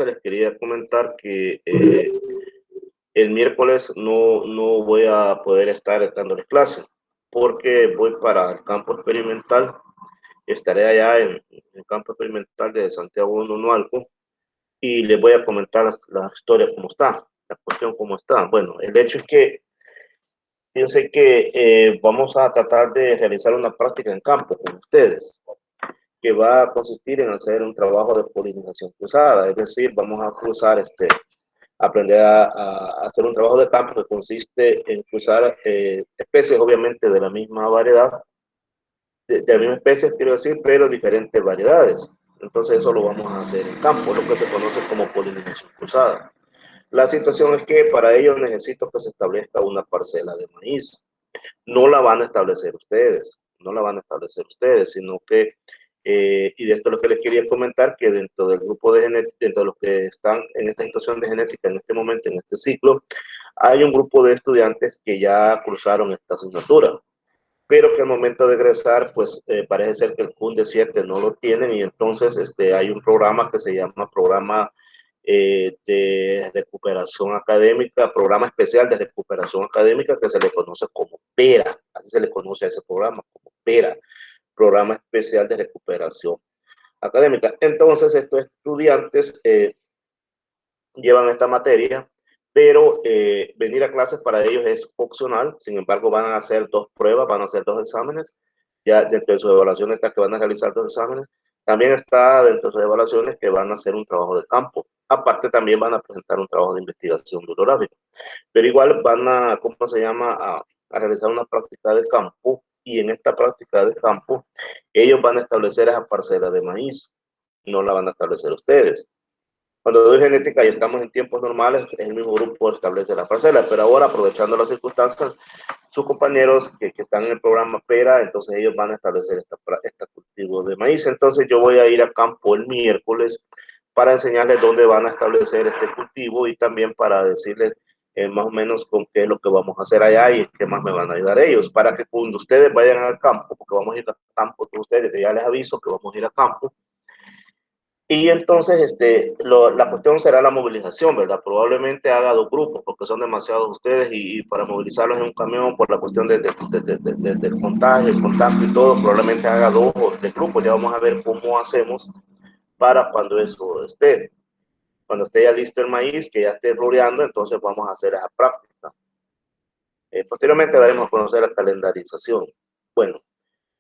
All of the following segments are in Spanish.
les quería comentar que el miércoles no voy a poder estar dándoles clases porque voy para el campo experimental. Estaré allá en el campo experimental de Santiago Nonualco y les voy a comentar la historia como está, la cuestión como está. Bueno, el hecho es que yo sé que vamos a tratar de realizar una práctica en campo con ustedes, que va a consistir en hacer un trabajo de polinización cruzada, es decir, vamos a cruzar aprender a hacer un trabajo de campo que consiste en cruzar especies, obviamente, de la misma variedad, de la misma especie, quiero decir, pero diferentes variedades. Entonces eso lo vamos a hacer en campo, lo que se conoce como polinización cruzada. La situación es que para ello necesito que se establezca una parcela de maíz. No la van a establecer ustedes, no la van a establecer ustedes, sino que, y de esto es lo que les quería comentar, que dentro del grupo de genética, dentro de los que están en esta situación de genética en este momento, en este ciclo, hay un grupo de estudiantes que ya cruzaron esta asignatura, pero que al momento de egresar, pues parece ser que el CUNDE 7 no lo tienen y entonces hay un programa que se llama Programa de Recuperación Académica, Programa Especial de Recuperación Académica, que se le conoce como PERA, así se le conoce a ese programa, como PERA, Programa Especial de Recuperación Académica. Entonces, estos estudiantes llevan esta materia, pero venir a clases para ellos es opcional. Sin embargo, van a hacer dos pruebas, van a hacer dos exámenes. Ya dentro de su evaluación está que van a realizar dos exámenes. También está dentro de sus evaluaciones que van a hacer un trabajo de campo. Aparte, también van a presentar un trabajo de investigación bibliográfica. Pero igual van a, ¿cómo se llama? A realizar una práctica de campo. Y en esta práctica de campo, ellos van a establecer esa parcela de maíz. No la van a establecer ustedes. Cuando doy genética y estamos en tiempos normales, el mismo grupo establece la parcela, pero ahora aprovechando las circunstancias, sus compañeros que están en el programa PERA, entonces ellos van a establecer este cultivo de maíz. Entonces yo voy a ir a campo el miércoles para enseñarles dónde van a establecer este cultivo y también para decirles más o menos con qué es lo que vamos a hacer allá y qué más me van a ayudar ellos, para que cuando ustedes vayan al campo, porque vamos a ir a campo con ustedes, ya les aviso que vamos a ir a campo, y entonces la cuestión será la movilización, ¿verdad? Probablemente haga dos grupos porque son demasiados ustedes y para movilizarlos en un camión por la cuestión del contagio, el contacto y todo, probablemente haga dos o tres grupos. Ya vamos a ver cómo hacemos para cuando eso esté. Cuando esté ya listo el maíz, que ya esté floreando, entonces vamos a hacer esa práctica. Posteriormente daremos a conocer la calendarización. Bueno,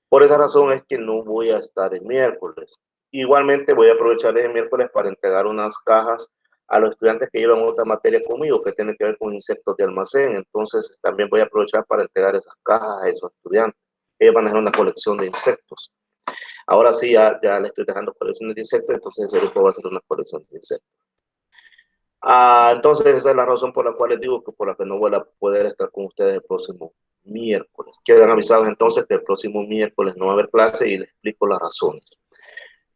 por esa razón es que no voy a estar el miércoles. Igualmente voy a aprovechar el miércoles para entregar unas cajas a los estudiantes que llevan otra materia conmigo que tiene que ver con insectos de almacén. Entonces también voy a aprovechar para entregar esas cajas a esos estudiantes. Ellos van a hacer una colección de insectos. Ahora sí, ya le estoy dejando colecciones de insectos, entonces ese grupo va a hacer una colección de insectos. Entonces esa es la razón por la cual les digo que por la que no voy a poder estar con ustedes el próximo miércoles. Quedan avisados entonces que el próximo miércoles no va a haber clase y les explico las razones.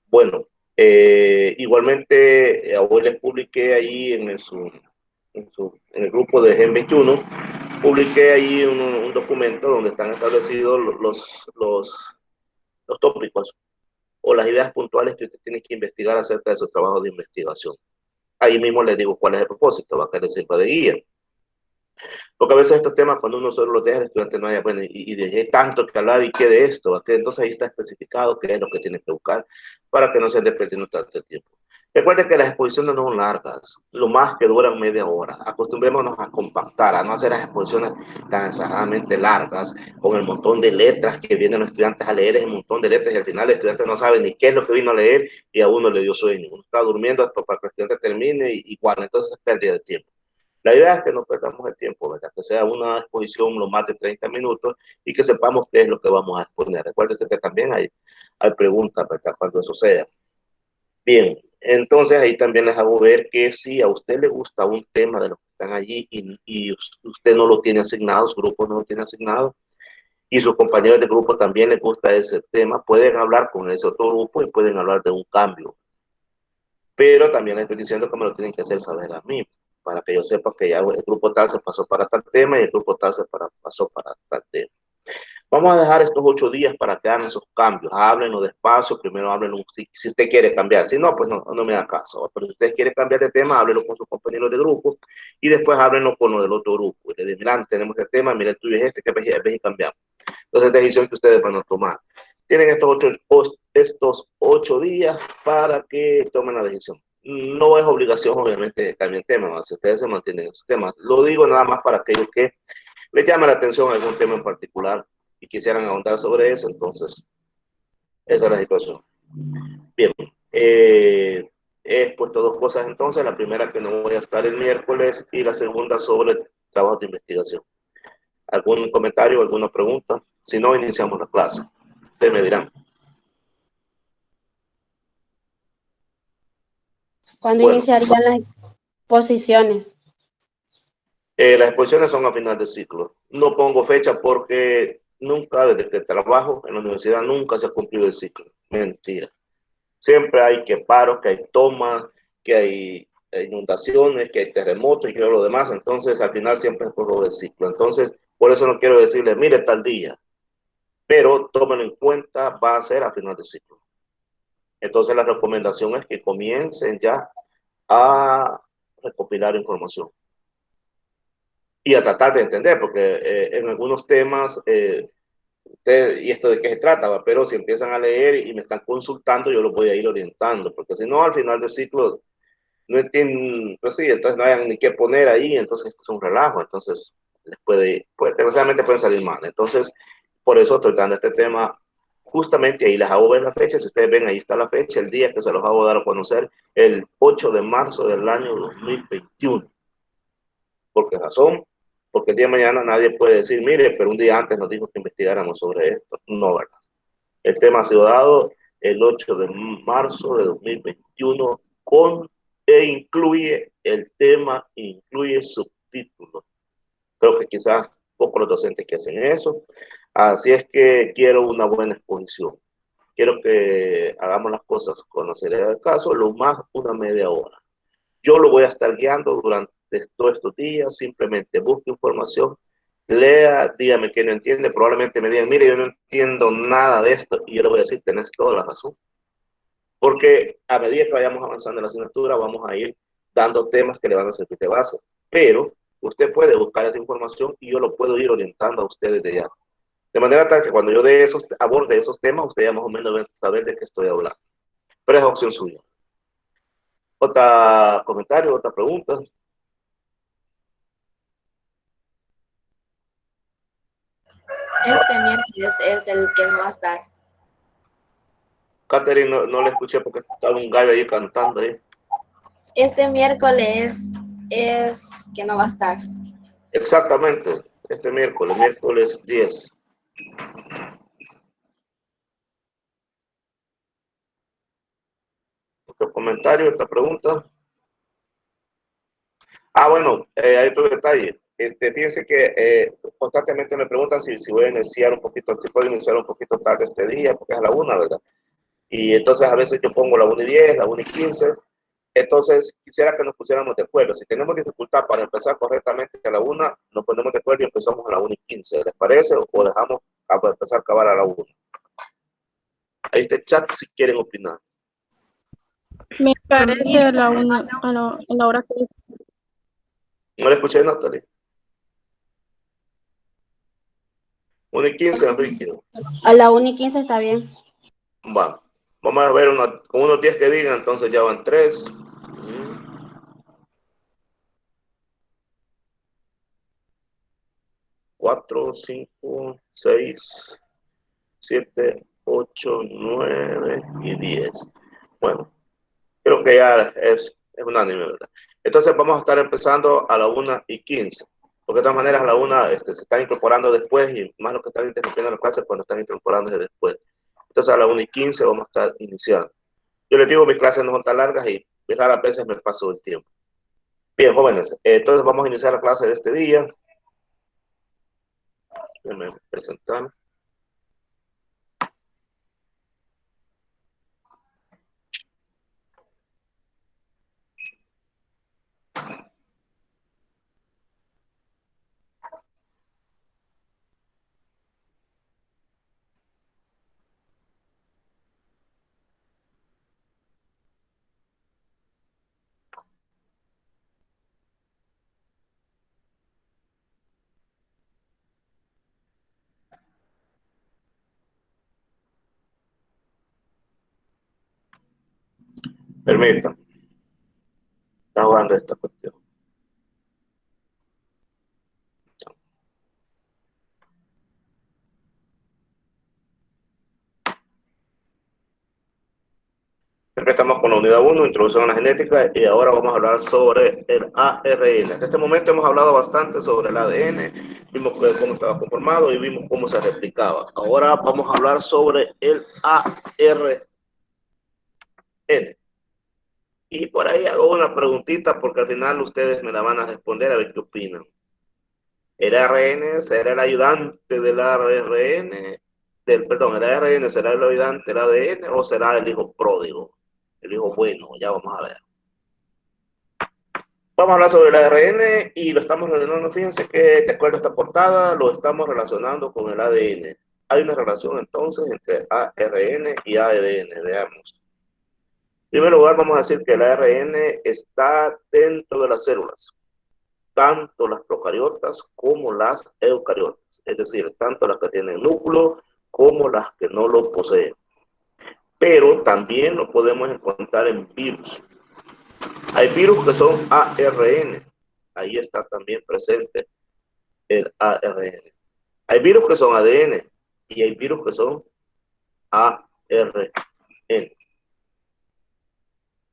Bueno, igualmente hoy les publiqué ahí en el grupo de Gen 21, publiqué ahí un documento donde están establecidos los tópicos o las ideas puntuales que usted tiene que investigar acerca de su trabajo de investigación. Ahí mismo les digo cuál es el propósito, va a que les sirva de guía. Porque a veces estos temas, cuando uno solo los deja, el estudiante no haya, bueno, y dejé tanto que hablar y qué de esto, ¿va? Entonces ahí está especificado qué es lo que tiene que buscar para que no se ande perdiendo tanto tiempo. Recuerden que las exposiciones no son largas, lo más que duran media hora. Acostumbrémonos a compactar, a no hacer las exposiciones tan exageradamente largas, con el montón de letras que vienen los estudiantes a leer, ese montón de letras, y al final el estudiante no sabe ni qué es lo que vino a leer y a uno le dio sueño. Uno está durmiendo hasta para que el estudiante termine y igual, entonces es pérdida de tiempo. La idea es que no perdamos el tiempo, ¿verdad? Que sea una exposición lo más de 30 minutos y que sepamos qué es lo que vamos a exponer. Recuerden que también hay preguntas, ¿verdad? Cuando eso sea. Bien, entonces ahí también les hago ver que si a usted le gusta un tema de los que están allí y usted no lo tiene asignado, su grupo no lo tiene asignado, y sus compañeros de grupo también les gusta ese tema, pueden hablar con ese otro grupo y pueden hablar de un cambio. Pero también les estoy diciendo que me lo tienen que hacer saber a mí, para que yo sepa que ya el grupo tal se pasó para tal tema y el grupo tal pasó para tal tema. Vamos a dejar estos 8 días para que hagan esos cambios. Háblenlo despacio, primero háblenlo si usted quiere cambiar. Si no, pues no me da caso. Pero si usted quiere cambiar de tema, háblenlo con sus compañeros de grupo y después háblenlo con los del otro grupo. Y le digan, mira, tenemos este tema, mira, el tuyo es este, que ves y cambiamos. Entonces, decisión que ustedes van a tomar. Tienen estos 8 días para que tomen la decisión. No es obligación, obviamente, que cambien tema, si ustedes se mantienen en esos temas. Lo digo nada más para aquellos que les llame la atención algún tema en particular y quisieran ahondar sobre eso, entonces esa es la situación. Bien, he expuesto 2 cosas entonces, la primera que no voy a estar el miércoles y la segunda sobre trabajo de investigación. ¿Algún comentario, alguna pregunta? Si no, iniciamos la clase. Ustedes me dirán. ¿Cuándo Bueno, iniciarían las exposiciones? las exposiciones son a final de ciclo. No pongo fecha porque nunca, desde que trabajo en la universidad, nunca se ha cumplido el ciclo. Mentira. Siempre hay que paros, que hay tomas, que hay inundaciones, que hay terremotos y que lo demás. Entonces, al final siempre es por lo del ciclo. Entonces, por eso no quiero decirle, mire, tal día, pero tómenlo en cuenta, va a ser a final de ciclo. Entonces, la recomendación es que comiencen ya a recopilar información y a tratar de entender, porque en algunos temas, y esto de qué se trata, ¿va? Pero si empiezan a leer y me están consultando, yo los voy a ir orientando, porque si no, al final del ciclo no entienden, pues sí, entonces no hay ni qué poner ahí, entonces esto es un relajo, entonces les desgraciadamente pueden salir mal. Entonces, por eso estoy dando este tema justamente ahí les hago ver la fecha, si ustedes ven ahí está la fecha, el día que se los hago dar a conocer, el 8 de marzo del año 2021. ¿Por qué razón? Porque el día de mañana nadie puede decir, mire, pero un día antes nos dijo que investigáramos sobre esto. No, ¿verdad? El tema ha sido dado el 8 de marzo de 2021 incluye el tema, incluye subtítulos. Creo que quizás pocos los docentes que hacen eso. Así es que quiero una buena exposición. Quiero que hagamos las cosas con la seriedad del caso, lo más una media hora. Yo lo voy a estar guiando durante todos estos días, simplemente busque información, lea, dígame que no entiende, probablemente me digan, mire, yo no entiendo nada de esto, y yo le voy a decir, tenés toda la razón. Porque a medida que vayamos avanzando en la asignatura, vamos a ir dando temas que le van a servir de base, pero usted puede buscar esa información y yo lo puedo ir orientando a ustedes de ya. De manera tal que cuando yo aborde esos temas, usted ya más o menos va a saber de qué estoy hablando. Pero es opción suya. ¿Otra comentario, otra pregunta? Este miércoles es el que no va a estar. Catherine, no le escuché porque estaba un gallo ahí cantando ahí. Este miércoles es que no va a estar. Exactamente, este miércoles 10. ¿Otro comentario, otra pregunta? Bueno, hay otro detalle. Fíjense que constantemente me preguntan si voy a iniciar un poquito, si puedo iniciar un poquito tarde este día, porque es a la 1, ¿verdad? Y entonces a veces yo pongo la 1:10, la 1:15. Entonces quisiera que nos pusiéramos de acuerdo. Si tenemos dificultad para empezar correctamente a la 1, nos ponemos de acuerdo y empezamos a la 1:15. ¿Les parece? O dejamos a empezar a acabar a la 1. Ahí está el chat si quieren opinar. Me parece a la hora que... No le escuché, Natalie. 1:15, Enrique. A la 1:15 está bien. Bueno, vamos a ver con unos 10 que digan, entonces ya van 3. 4, 5, 6, 7, 8, 9 y 10. Bueno, creo que ya es unánime, ¿verdad? Entonces vamos a estar empezando a la 1:15. Porque de todas maneras a la 1 se están incorporando después y más los que están interrumpiendo la clase cuando están incorporándose después. Entonces a la 1:15 vamos a estar iniciando. Yo les digo, mis clases no son tan largas y raras veces me paso el tiempo. Bien, jóvenes, entonces vamos a iniciar la clase de este día. Déjenme presentar. Permítanme. Está jugando esta cuestión. Empezamos con la unidad 1, introducción a la genética, y ahora vamos a hablar sobre el ARN. En este momento hemos hablado bastante sobre el ADN, vimos cómo estaba conformado y vimos cómo se replicaba. Ahora vamos a hablar sobre el ARN. Y por ahí hago una preguntita porque al final ustedes me la van a responder a ver qué opinan. ¿El ARN será el ayudante del ARN? ¿El ARN será el ayudante del ADN o será el hijo pródigo? El hijo bueno, ya vamos a ver. Vamos a hablar sobre el ARN y lo estamos relacionando, fíjense que de acuerdo a esta portada, lo estamos relacionando con el ADN. Hay una relación entonces entre ARN y ADN, veamos. En primer lugar, vamos a decir que el ARN está dentro de las células, tanto las procariotas como las eucariotas, es decir, tanto las que tienen núcleo como las que no lo poseen. Pero también lo podemos encontrar en virus. Hay virus que son ARN, ahí está también presente el ARN. Hay virus que son ADN y hay virus que son ARN.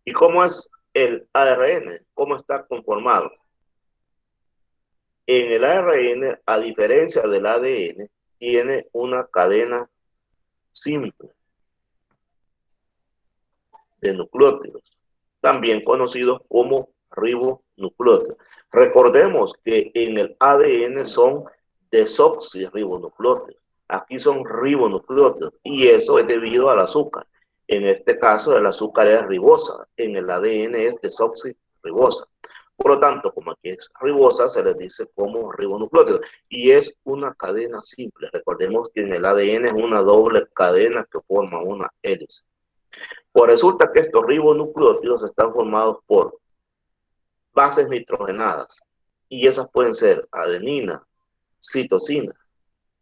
¿Y cómo es el ARN? ¿Cómo está conformado? En el ARN, a diferencia del ADN, tiene una cadena simple de nucleótidos, también conocidos como ribonucleótidos. Recordemos que en el ADN son desoxirribonucleótidos. Aquí son ribonucleótidos y eso es debido al azúcar. En este caso, el azúcar es ribosa. En el ADN es desoxirribosa. Por lo tanto, como aquí es ribosa, se les dice como ribonucleótido. Y es una cadena simple. Recordemos que en el ADN es una doble cadena que forma una hélice. Pues resulta que estos ribonucleótidos están formados por bases nitrogenadas. Y esas pueden ser adenina, citosina,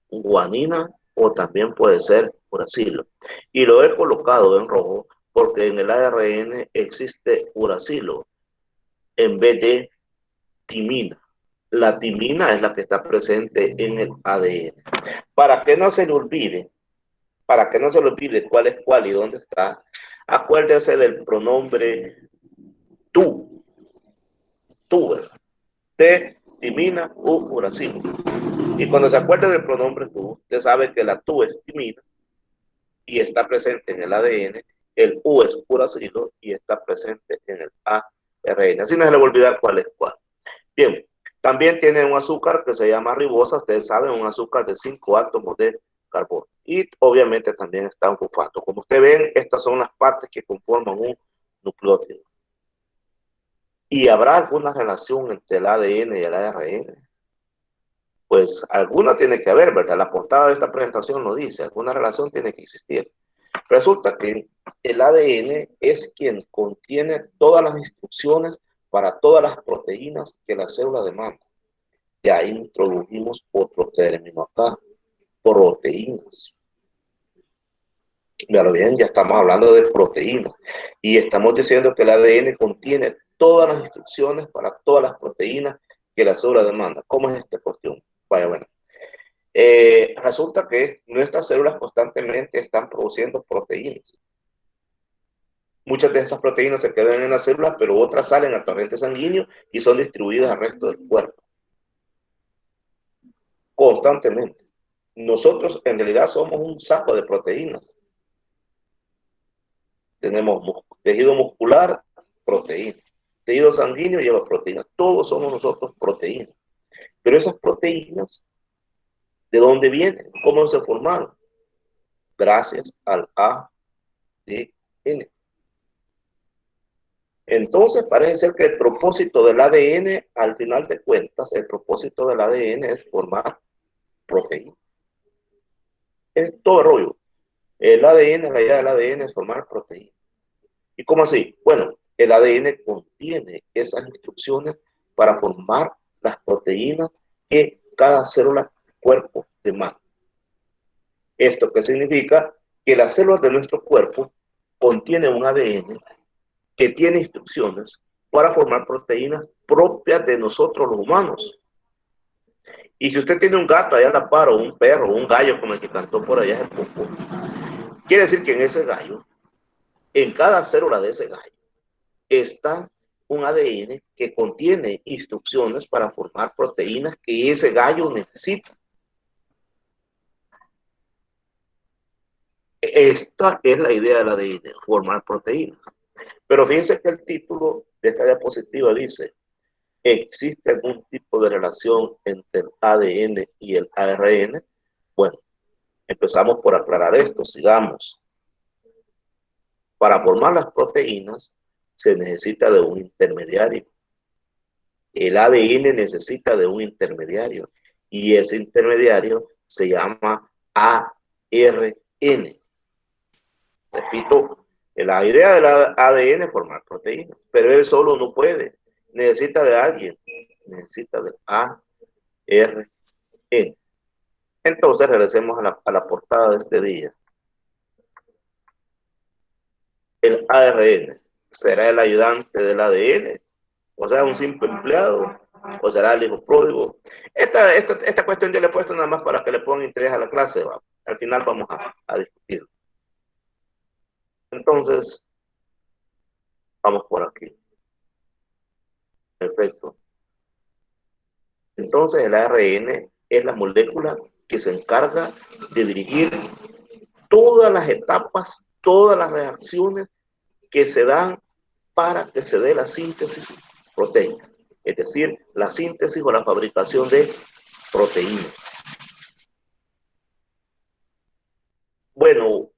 guanina o también puede ser uracilo. Y lo he colocado en rojo porque en el ARN existe uracilo en vez de timina. La timina es la que está presente en el ADN. Para que no se le olvide cuál es cuál y dónde está, acuérdese del pronombre tú, T, timina, u, uracilo. Y cuando se acuerde del pronombre tú, usted sabe que la tú es timina y está presente en el ADN, el U es uracilo y está presente en el ARN. Así no se le va a olvidar cuál es cuál. Bien, también tiene un azúcar que se llama ribosa, ustedes saben, un azúcar de 5 átomos de carbono. Y obviamente también está un fosfato. Como ustedes ven, estas son las partes que conforman un nucleótido. ¿Y habrá alguna relación entre el ADN y el ARN? Pues alguna tiene que haber, ¿verdad? La portada de esta presentación lo dice, alguna relación tiene que existir. Resulta que el ADN es quien contiene todas las instrucciones para todas las proteínas que la célula demanda. Ya ahí introdujimos otro término acá, proteínas. Vean bien, ya estamos hablando de proteínas y estamos diciendo que el ADN contiene todas las instrucciones para todas las proteínas que la célula demanda. ¿Cómo es esta cuestión? Bueno, resulta que nuestras células constantemente están produciendo proteínas. Muchas de esas proteínas se quedan en las células, pero otras salen al torrente sanguíneo y son distribuidas al resto del cuerpo. Constantemente. Nosotros en realidad somos un saco de proteínas. Tenemos tejido muscular, proteína. Tejido sanguíneo lleva proteínas. Todos somos nosotros proteínas. Pero esas proteínas, ¿de dónde vienen? ¿Cómo se formaron? Gracias al ADN. Entonces parece ser que el propósito del ADN, al final de cuentas, el propósito del ADN es formar proteínas. Es todo el rollo. El ADN, la idea del ADN es formar proteínas. ¿Y cómo así? Bueno, el ADN contiene esas instrucciones para formar las proteínas que cada célula del cuerpo demanda. ¿Esto qué significa? Que las células de nuestro cuerpo contienen un ADN que tiene instrucciones para formar proteínas propias de nosotros los humanos. Y si usted tiene un gato allá a la par, o un perro, o un gallo como el que cantó por allá, el popo, quiere decir que en ese gallo, en cada célula de ese gallo, está un ADN que contiene instrucciones para formar proteínas que ese gallo necesita. Esta es la idea del ADN, formar proteínas. Pero fíjense que el título de esta diapositiva dice: ¿existe algún tipo de relación entre el ADN y el ARN? Bueno, empezamos por aclarar esto, sigamos. Para formar las proteínas se necesita de un intermediario. El ADN necesita de un intermediario y ese intermediario se llama ARN. Repito, la idea del ADN es formar proteínas, pero él solo no puede. Necesita de alguien, necesita del ARN. Entonces regresemos a la portada de este día. El ARN será el ayudante del ADN, o sea, un simple empleado, o será el hijo pródigo. Esta cuestión yo le he puesto nada más para que le pongan interés a la clase, ¿va? Al final vamos a discutir. Entonces, vamos por aquí. Perfecto. Entonces, el ARN es la molécula que se encarga de dirigir todas las etapas, todas las reacciones que se dan para que se dé la síntesis proteica, es decir, la síntesis o la fabricación de proteínas. Bueno,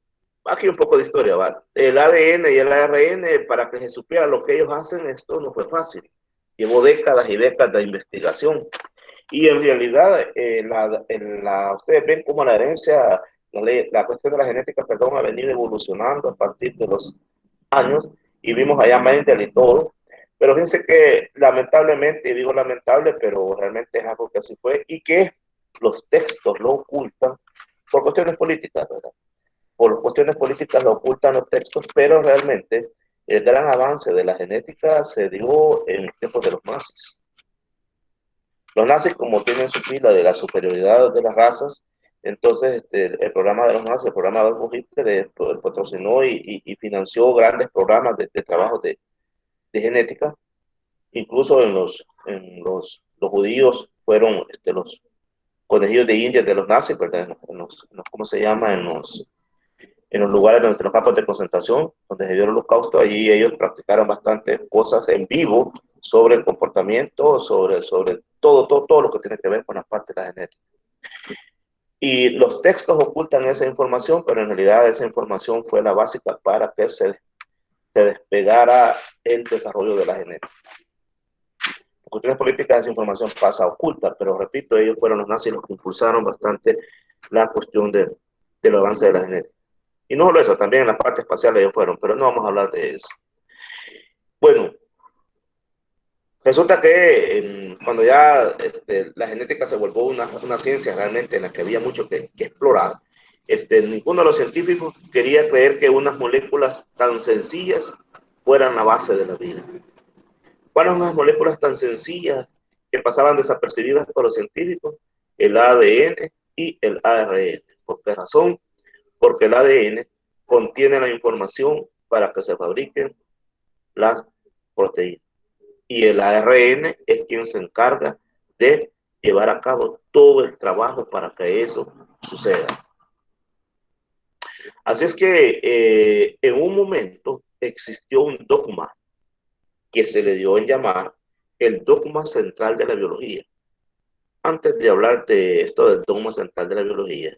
aquí un poco de historia, ¿vale? El ADN y el ARN, para que se supiera lo que ellos hacen, esto no fue fácil. Llevó décadas y décadas de investigación. Y en realidad, ustedes ven cómo la herencia, la cuestión de la genética, perdón, ha venido evolucionando a partir de los años, y vimos allá Mendel y todo. Pero fíjense que lamentablemente, y digo lamentable, pero realmente es algo que así fue, y que los textos lo ocultan por cuestiones políticas, ¿verdad? Por cuestiones políticas lo ocultan los textos, pero realmente el gran avance de la genética se dio en tiempos de los nazis. Los nazis, como tienen su pila de la superioridad de las razas, entonces el programa de los nazis, el programa de Adolf Hitler, patrocinó y financió grandes programas de trabajo de genética. Incluso los judíos fueron los conejillos de India de los nazis, ¿verdad? ¿Cómo se llama? En los lugares donde los campos de concentración, donde se dio el holocausto, allí ellos practicaron bastantes cosas en vivo sobre el comportamiento, sobre todo lo que tiene que ver con la parte de la genética. Y los textos ocultan esa información, pero en realidad esa información fue la básica para que se despegara el desarrollo de la genética. Por cuestiones políticas esa información pasa oculta, pero repito, ellos fueron los nazis los que impulsaron bastante la cuestión del avance de la genética. Y no solo eso, también en la parte espacial ellos fueron, pero no vamos a hablar de eso. Bueno, resulta que cuando ya la genética se volvió una ciencia realmente en la que había mucho que explorar, ninguno de los científicos quería creer que unas moléculas tan sencillas fueran la base de la vida. ¿Cuáles son unas moléculas tan sencillas que pasaban desapercibidas por los científicos? El ADN y el ARN. ¿Por qué razón? Porque el ADN contiene la información para que se fabriquen las proteínas. Y el ARN es quien se encarga de llevar a cabo todo el trabajo para que eso suceda. Así es que en un momento existió un dogma que se le dio en llamar el dogma central de la biología. Antes de hablar de esto del dogma central de la biología,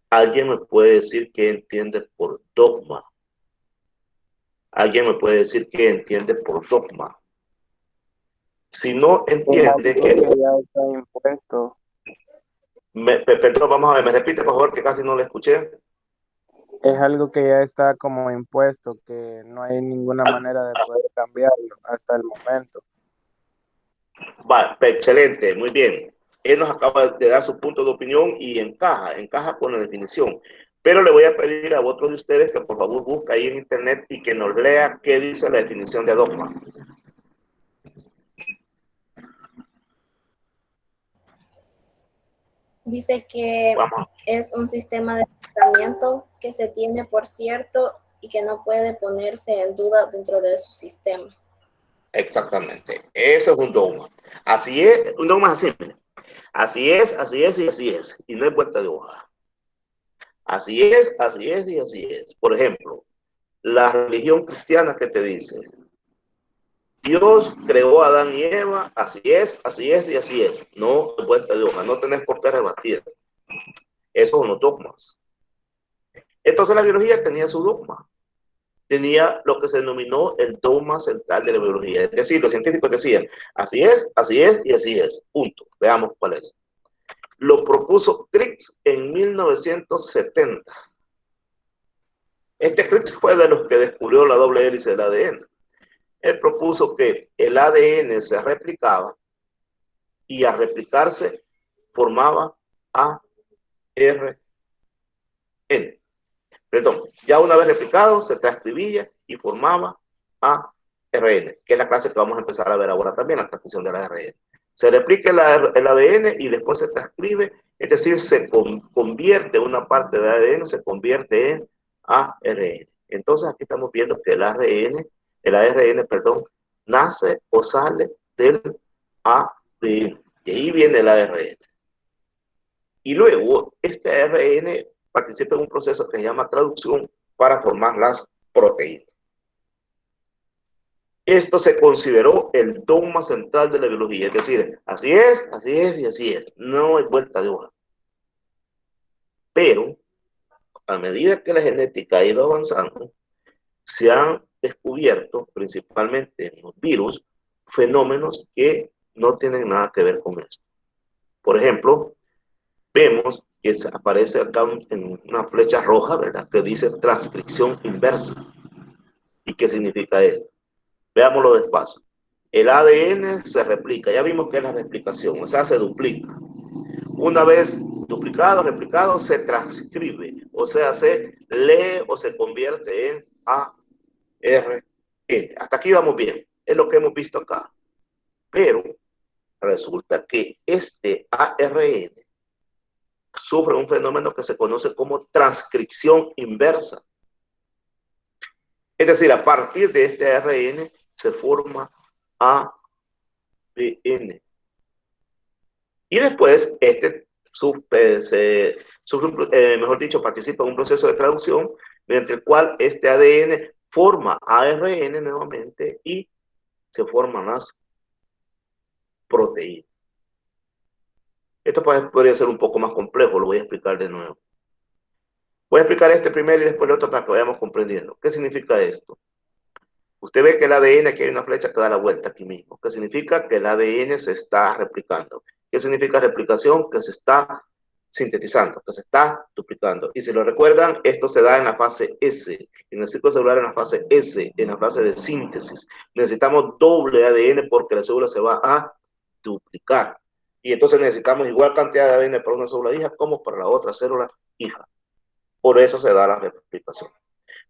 ¿alguien me puede decir qué entiende por dogma? ¿Alguien me puede decir qué entiende por dogma? Si no entiende que ya está impuesto. Perdón, vamos a ver, me repite por favor que casi no le escuché. Es algo que ya está como impuesto, que no hay ninguna manera de poder cambiarlo hasta el momento. Va, excelente, muy bien. Él nos acaba de dar su punto de opinión y encaja con la definición. Pero le voy a pedir a otros de ustedes que por favor busque ahí en internet y que nos lea qué dice la definición de dogma. Dice que Vamos. es un sistema de pensamiento que se tiene por cierto y que no puede ponerse en duda dentro de su sistema. Exactamente. Eso es un dogma. Así es, un dogma así. Así es y así es. Y no hay vuelta de hoja. Así es y así es. Por ejemplo, la religión cristiana que te dice, Dios creó a Adán y Eva, así es y así es. No hay vuelta de hoja, no tenés por qué rebatir. Esos son los dogmas. Entonces la biología tenía su dogma. Tenía lo que se denominó el dogma central de la biología. Es decir, los científicos decían, así es y así es. Punto. Veamos cuál es. Lo propuso Crick en 1970. Este Crick fue de los que descubrió la doble hélice del ADN. Él propuso que el ADN se replicaba y al replicarse formaba ARN. Perdón, ya una vez replicado se transcribía y formaba ARN, que es la clase que vamos a empezar a ver ahora también, la transcripción del ARN. Se replica el ADN y después se transcribe, es decir, se convierte una parte del ADN, se convierte en ARN. Entonces aquí estamos viendo que el ARN, perdón, nace o sale del ADN. Y ahí viene el ARN. Y luego este ARN participa en un proceso que se llama traducción para formar las proteínas. Esto se consideró el dogma central de la biología, es decir, así es y así es. No hay vuelta de hoja. Pero a medida que la genética ha ido avanzando, se han descubierto, principalmente en los virus, fenómenos que no tienen nada que ver con esto. Por ejemplo, vemos que aparece acá en una flecha roja, ¿verdad? Que dice transcripción inversa. ¿Y qué significa esto? Veámoslo despacio. El ADN se replica, ya vimos que es la replicación, o sea, se duplica. Una vez duplicado, replicado, se transcribe, o sea, se lee o se convierte en ARN. Hasta aquí vamos bien, es lo que hemos visto acá. Pero resulta que este ARN sufre un fenómeno que se conoce como transcripción inversa. Es decir, a partir de este ARN se forma ADN. Y después mejor dicho, participa en un proceso de traducción mediante el cual este ADN forma ARN nuevamente y se forman las proteínas. Esto podría ser un poco más complejo, lo voy a explicar de nuevo. Voy a explicar este primero y después el otro para que vayamos comprendiendo. ¿Qué significa esto? Usted ve que el ADN, aquí hay una flecha que da la vuelta aquí mismo. ¿Qué significa? Que el ADN se está replicando. ¿Qué significa replicación? Que se está sintetizando, que se está duplicando. Y si lo recuerdan, esto se da en la fase S, en el ciclo celular en la fase S, en la fase de síntesis. Necesitamos doble ADN porque la célula se va a duplicar. Y entonces necesitamos igual cantidad de ADN para una célula hija como para la otra célula hija. Por eso se da la replicación.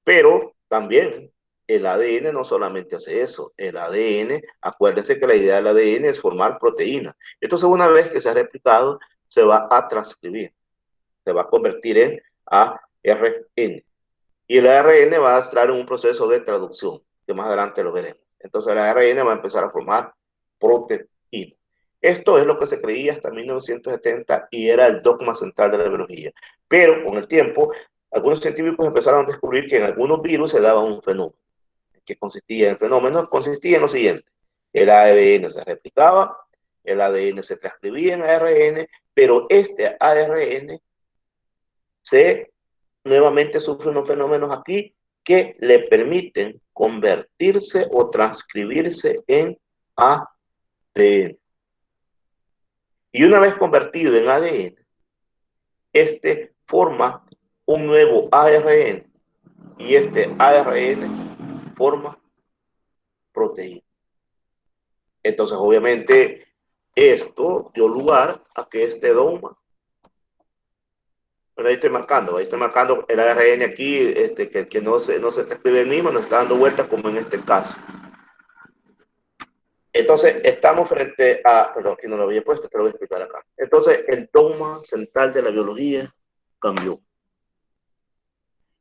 Pero también el ADN no solamente hace eso. El ADN, acuérdense que la idea del ADN es formar proteínas. Entonces, una vez que se ha replicado, se va a transcribir. Se va a convertir en ARN. Y el ARN va a entrar en un proceso de traducción, que más adelante lo veremos. Entonces, el ARN va a empezar a formar proteínas. Esto es lo que se creía hasta 1970 y era el dogma central de la biología. Pero con el tiempo, algunos científicos empezaron a descubrir que en algunos virus se daba un fenómeno. ¿Qué consistía el fenómeno? Consistía en lo siguiente. El ADN se replicaba, el ADN se transcribía en ARN, pero este ARN nuevamente sufre unos fenómenos aquí que le permiten convertirse o transcribirse en ADN. Y una vez convertido en ADN, este forma un nuevo ARN y este ARN forma proteína. Entonces, obviamente, esto dio lugar a que este dogma Pero ahí estoy marcando el ARN aquí, que no se escribe el mismo, nos está dando vueltas como en este caso. Entonces, estamos frente a, perdón, aquí no lo había puesto, pero lo voy a explicar acá. Entonces, el dogma central de la biología cambió.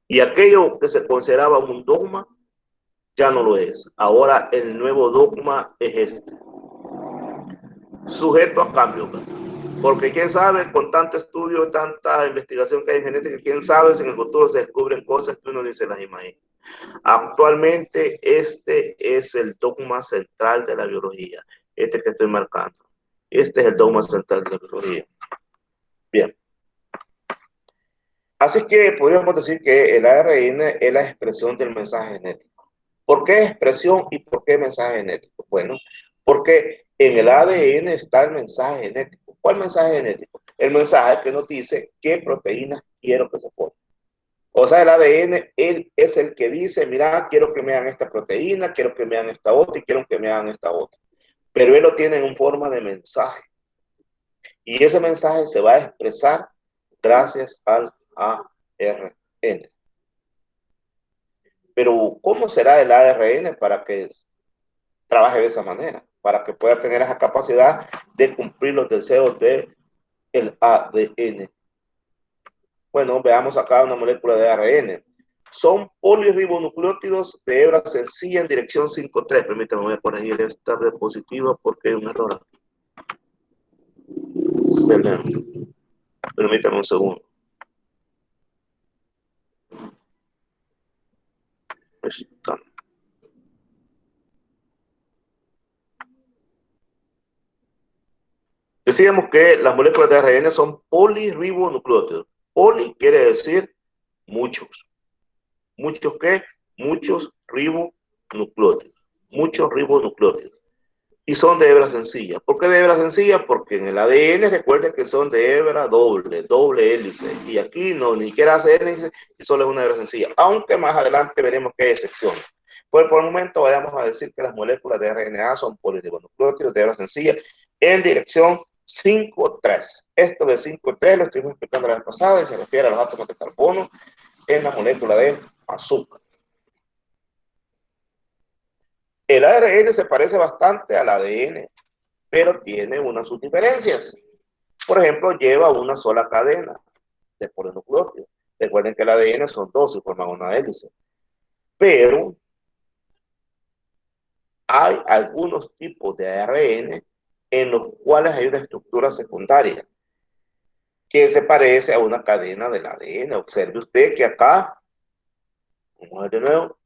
Y aquello que se consideraba un dogma, ya no lo es. Ahora el nuevo dogma es este. Sujeto a cambio. Porque quién sabe, con tanto estudio, tanta investigación que hay en genética, quién sabe si en el futuro se descubren cosas que uno ni se las imagina. Actualmente este es el dogma central de la biología, este que estoy marcando. Este es el dogma central de la biología. Bien. Así que podríamos decir que el ARN es la expresión del mensaje genético. ¿Por qué expresión y por qué mensaje genético? Bueno, porque en el ADN está el mensaje genético. ¿Cuál mensaje genético? El mensaje que nos dice qué proteínas quiero que se formen. O sea, el ADN, él es el que dice, mira, quiero que me hagan esta proteína, quiero que me hagan esta otra y quiero que me hagan esta otra. Pero él lo tiene en forma de mensaje. Y ese mensaje se va a expresar gracias al ARN. Pero, ¿cómo será el ARN para que trabaje de esa manera? Para que pueda tener esa capacidad de cumplir los deseos del ADN. Bueno, veamos acá una molécula de ARN. Son polirribonucleótidos de hebra sencilla en dirección 5'3". Permítanme, voy a corregir esta diapositiva porque hay un error aquí. Permítanme un segundo. Está. Decíamos que las moléculas de ARN son polirribonucleótidos. Poli quiere decir muchos. ¿Muchos qué? Muchos ribonucleótidos. Muchos ribonucleótidos. Y son de hebra sencilla. ¿Por qué de hebra sencilla? Porque en el ADN recuerden que son de hebra doble hélice. Y aquí no, ni siquiera hace hélice y solo es una hebra sencilla. Aunque más adelante veremos que hay excepciones. Pues por el momento vayamos a decir que las moléculas de RNA son polirribonucleótidos de hebra sencilla en dirección 5'3". Esto de 5'3 lo estuvimos explicando la vez pasada y se refiere a los átomos de carbono en la molécula de azúcar. El ARN se parece bastante al ADN, pero tiene unas subdiferencias. Por ejemplo, lleva una sola cadena de polinucleótidos. Recuerden que el ADN son dos y forman una hélice. Pero hay algunos tipos de ARN en los cuales hay una estructura secundaria que se parece a una cadena del ADN. Observe usted que acá, vamos a ver de nuevo,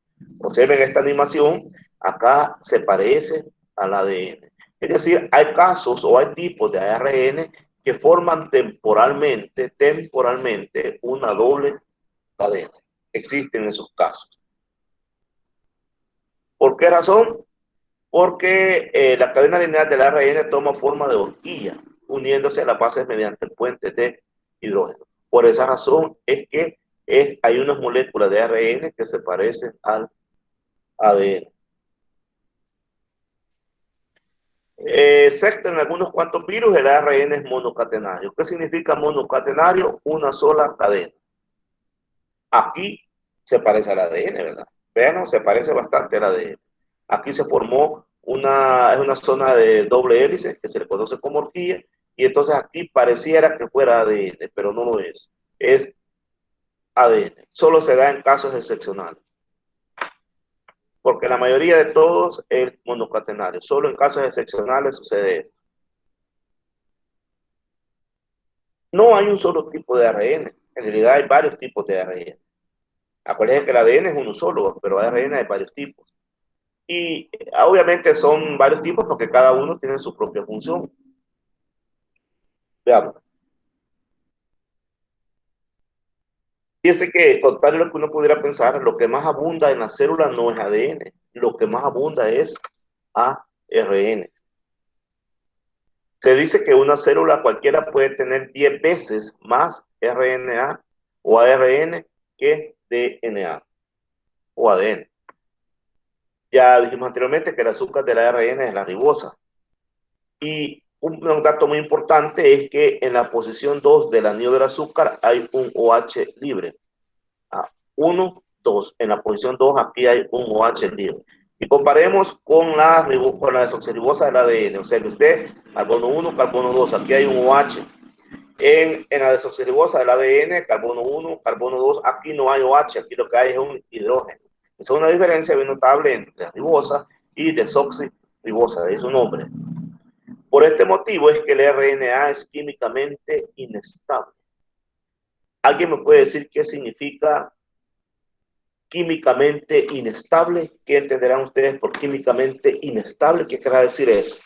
observen esta animación, acá se parece al ADN. Es decir, hay casos o hay tipos de ARN que forman temporalmente una doble cadena. Existen esos casos. ¿Por qué razón? Porque la cadena lineal del ARN toma forma de horquilla, uniéndose a las bases mediante el puente de hidrógeno. Por esa razón es que hay unas moléculas de ARN que se parecen al ADN. Excepto en algunos cuantos virus, el ARN es monocatenario. ¿Qué significa monocatenario? Una sola cadena. Aquí se parece al ADN, ¿verdad? Vean, se parece bastante al ADN. Aquí se formó es una zona de doble hélice que se le conoce como horquilla, y entonces aquí pareciera que fuera ADN, pero no lo es. Es ADN. Solo se da en casos excepcionales. Porque la mayoría de todos es monocatenario. Solo en casos excepcionales sucede esto. No hay un solo tipo de ARN. En realidad hay varios tipos de ARN. Acuérdense que el ADN es uno solo, pero ARN hay varios tipos. Y obviamente son varios tipos porque cada uno tiene su propia función. Veamos. Fíjense que, contrario a lo que uno pudiera pensar, lo que más abunda en la célula no es ADN. Lo que más abunda es ARN. Se dice que una célula cualquiera puede tener 10 veces más RNA o ARN que DNA o ADN. Ya dijimos anteriormente que el azúcar de la ARN es la ribosa. Y un dato muy importante es que en la posición 2 del anillo del azúcar hay un OH libre. 1, 2. En la posición 2 aquí hay un OH libre. Y comparemos con la desoxirribosa del ADN. O sea que usted, carbono 1, carbono 2, aquí hay un OH. En la desoxirribosa del ADN, carbono 1, carbono 2, aquí no hay OH, aquí lo que hay es un hidrógeno. Esa es una diferencia bien notable entre ribosa y desoxirribosa, de su nombre. Por este motivo es que el RNA es químicamente inestable. ¿Alguien me puede decir qué significa químicamente inestable? ¿Qué entenderán ustedes por químicamente inestable? ¿Qué querrá decir eso?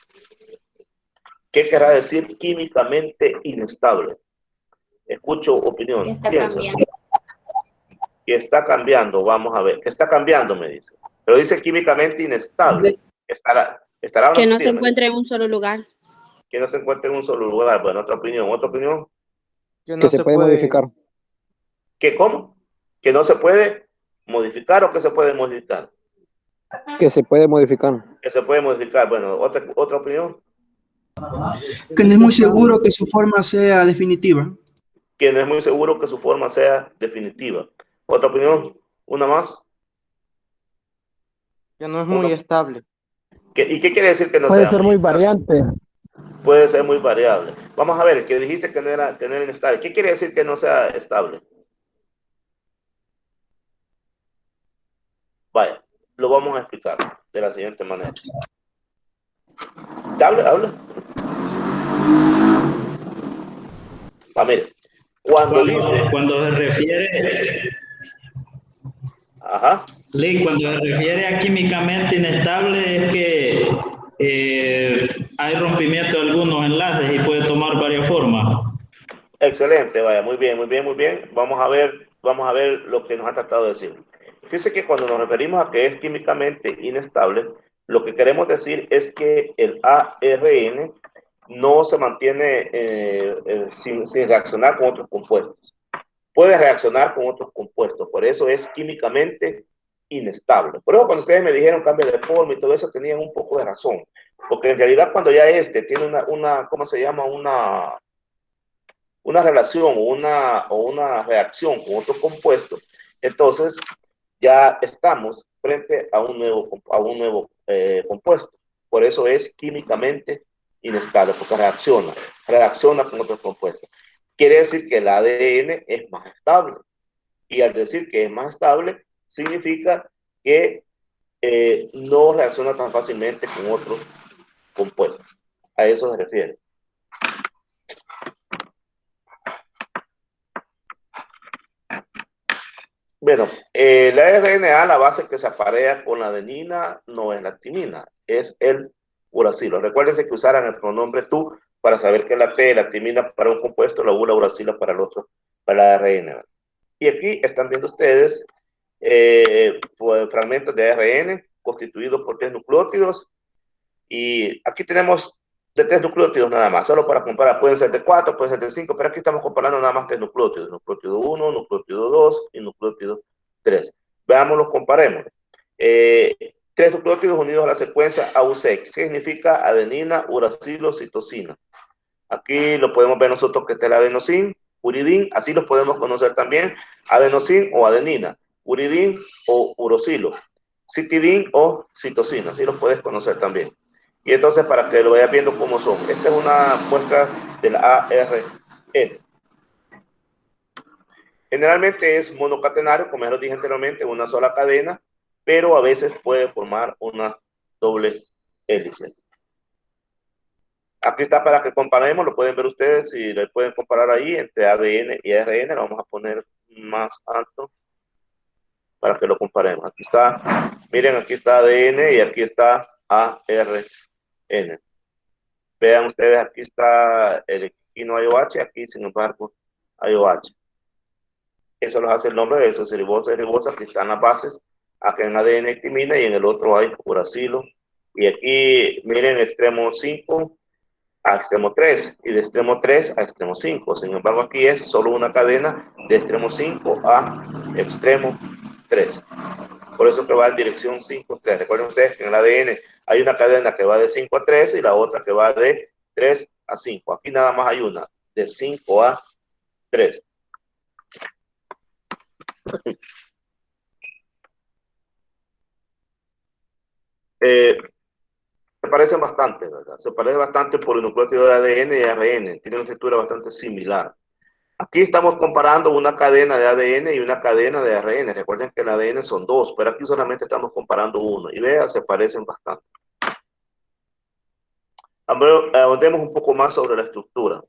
¿Qué querrá decir químicamente inestable? Escucho opinión. Que está Piensa. cambiando. Que está cambiando, vamos a ver. ¿Qué está cambiando? Me dice. Pero dice químicamente inestable. Estará Que no se firme. encuentre en un solo lugar. Que no se encuentre en un solo lugar. Bueno, otra opinión. ¿Otra opinión? Que se puede modificar. ¿Que cómo? ¿Que no se puede modificar o que se puede modificar? Que se puede modificar. Que se puede modificar. Bueno, otra opinión. Que no es muy seguro que su forma sea definitiva. Que no es muy seguro que su forma sea definitiva. Otra opinión. Una más. Que no es muy estable. ¿Y qué quiere decir que no Puede sea ser muy variante. Puede ser muy variable. Vamos a ver, que dijiste que no era inestable. ¿Qué quiere decir que no sea estable? Vaya, lo vamos a explicar de la siguiente manera. Habla. Mire, cuando se refiere... Ajá. Lee, cuando se refiere a químicamente inestable es que hay rompimiento de algunos enlaces y puede tomar varias formas. Excelente, vaya, muy bien. Vamos a ver lo que nos ha tratado de decir. Fíjense que cuando nos referimos a que es químicamente inestable, lo que queremos decir es que el ARN no se mantiene sin reaccionar con otros compuestos. Puede reaccionar con otros compuestos, por eso es químicamente inestable. Por eso cuando ustedes me dijeron cambio de forma y todo eso, tenían un poco de razón, porque en realidad cuando ya tiene ¿cómo se llama? Una relación o una reacción con otro compuesto, entonces ya estamos frente a un nuevo compuesto. Por eso es químicamente inestable, porque reacciona con otros compuestos. Quiere decir que el ADN es más estable. Y al decir que es más estable, significa que no reacciona tan fácilmente con otros compuestos. A eso se refiere. Bueno, la RNA, la base que se aparea con la adenina, no es la timina, es el uracilo. Recuérdense que usaran el pronombre tú para saber que la T, la timina para un compuesto, la U, la uracilo para el otro, para la RNA. Y aquí están viendo ustedes fragmentos de ARN constituidos por 3 nucleótidos. Y aquí tenemos de 3 nucleótidos nada más, solo para comparar. Pueden ser de 4, pueden ser de 5, pero aquí estamos comparando nada más 3 nucleótidos. Nucleótido 1, nucleótido 2 y nucleótido 3. Veámoslos, comparemos. 3 nucleótidos unidos a la secuencia AUC. ¿Qué significa? Adenina, uracilo, citosina. Aquí lo podemos ver nosotros que está el adenosín, uridín, así los podemos conocer también. Adenosín o adenina, uridín o uracilo, citidín o citosina, así los puedes conocer también. Y entonces, para que lo vayas viendo cómo son, esta es una muestra del ARN. Generalmente es monocatenario, como ya lo dije anteriormente, una sola cadena, pero a veces puede formar una doble hélice. Aquí está para que comparemos, lo pueden ver ustedes, si le pueden comparar ahí entre ADN y ARN, lo vamos a poner más alto para que lo comparemos. Aquí está, miren, aquí está ADN y aquí está ARN. Vean ustedes, aquí está, aquí no hay OH, aquí sin embargo hay OH. Eso los hace el nombre de desoxirribosa, aquí están las bases, aquí en ADN hay timina y en el otro hay uracilo. Y aquí, miren, extremo 5 a extremo 3 y de extremo 3 a extremo 5. Sin embargo, aquí es solo una cadena de extremo 5 a extremo 3. Por eso que va en dirección 5-3. Recuerden ustedes que en el ADN hay una cadena que va de 5 a 3 y la otra que va de 3 a 5. Aquí nada más hay una, de 5 a 3. Se parecen bastante, ¿verdad? Se parecen bastante por el nucleótido de ADN y ARN. Tienen una estructura bastante similar. Aquí estamos comparando una cadena de ADN y una cadena de ARN. Recuerden que el ADN son dos, pero aquí solamente estamos comparando uno. Y vean, se parecen bastante. Ahondemos un poco más sobre la estructura.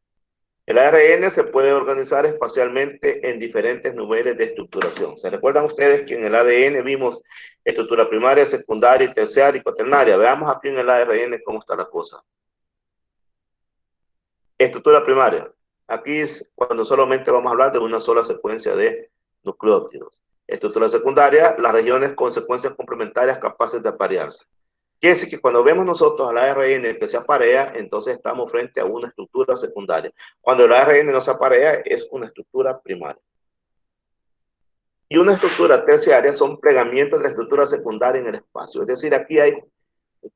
El ARN se puede organizar espacialmente en diferentes niveles de estructuración. ¿Se recuerdan ustedes que en el ADN vimos estructura primaria, secundaria, terciaria y cuaternaria? Veamos aquí en el ARN cómo está la cosa. Estructura primaria. Aquí es cuando solamente vamos a hablar de una sola secuencia de nucleótidos. Estructura secundaria, las regiones con secuencias complementarias capaces de aparearse. Quiere decir que cuando vemos nosotros al ARN que se aparea, entonces estamos frente a una estructura secundaria. Cuando el ARN no se aparea, es una estructura primaria. Y una estructura terciaria son plegamientos de la estructura secundaria en el espacio. Es decir, aquí hay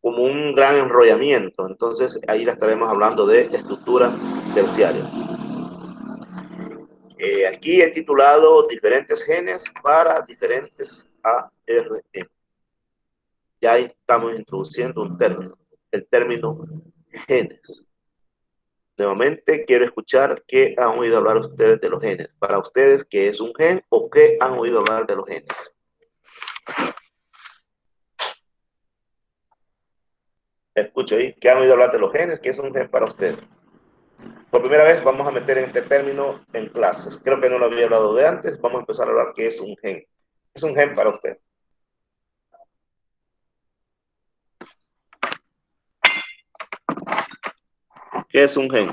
como un gran enrollamiento. Entonces, ahí la estaremos hablando de estructura terciaria. Aquí he titulado diferentes genes para diferentes ARN. Ya estamos introduciendo un término, el término genes. Nuevamente quiero escuchar qué han oído hablar ustedes de los genes. Para ustedes, ¿qué es un gen o qué han oído hablar de los genes? Escucho ahí, ¿qué han oído hablar de los genes? ¿Qué es un gen para ustedes? Por primera vez vamos a meter en este término en clases. Creo que no lo había hablado de antes. Vamos a empezar a hablar qué es un gen. ¿Qué es un gen para usted? ¿Qué es un gen?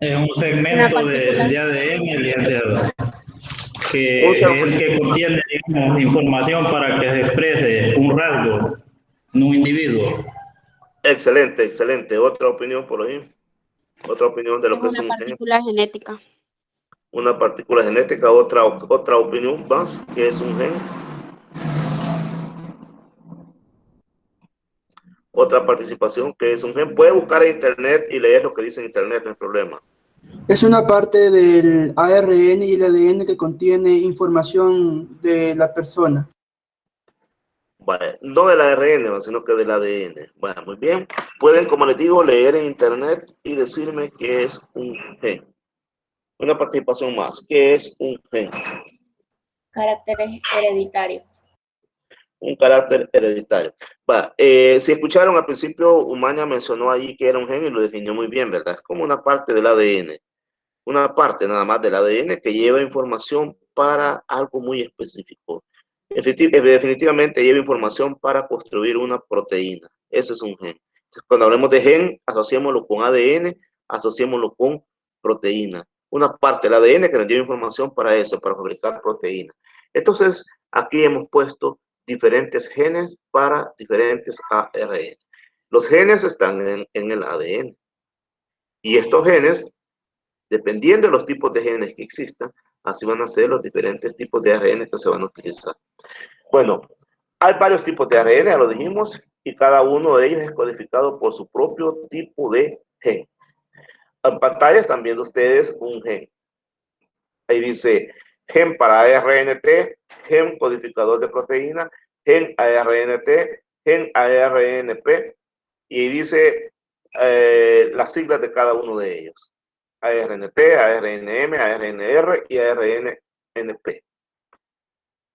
Es un segmento de ADN lienteado, que es el que contiene, digamos, información para que se exprese un rasgo en un individuo. Excelente, excelente. ¿Otra opinión por ahí? ¿Otra opinión de lo que es un gen? Una partícula genética. Una partícula genética. ¿Otra opinión más? ¿Qué es un gen? Otra participación, ¿qué es un gen? Puede buscar en internet y leer lo que dice en internet, no hay problema. Es una parte del ARN y el ADN que contiene información de la persona. Bueno, no del ARN, sino que del ADN. Bueno, muy bien. Pueden, como les digo, leer en internet y decirme qué es un gen. Una participación más. ¿Qué es un gen? Carácter hereditario. Un carácter hereditario. Si escucharon al principio, Umaña mencionó allí que era un gen y lo definió muy bien, ¿verdad? Es como una parte del ADN. Una parte nada más del ADN que lleva información para algo muy específico. Definitivamente lleva información para construir una proteína. Ese es un gen. Entonces, cuando hablemos de gen, asociémoslo con ADN, asociémoslo con proteína. Una parte del ADN que nos lleva información para eso, para fabricar proteína. Entonces, aquí hemos puesto diferentes genes para diferentes ARN. Los genes están en el ADN. Y estos genes, dependiendo de los tipos de genes que existan, así van a ser los diferentes tipos de ARN que se van a utilizar. Bueno, hay varios tipos de ARN, ya lo dijimos, y cada uno de ellos es codificado por su propio tipo de gen. En pantalla están viendo ustedes un gen. Ahí dice gen para ARNT, gen codificador de proteína, gen ARNT, gen ARNP, y dice las siglas de cada uno de ellos. ARNT, ARNM, ARNR y ARNP.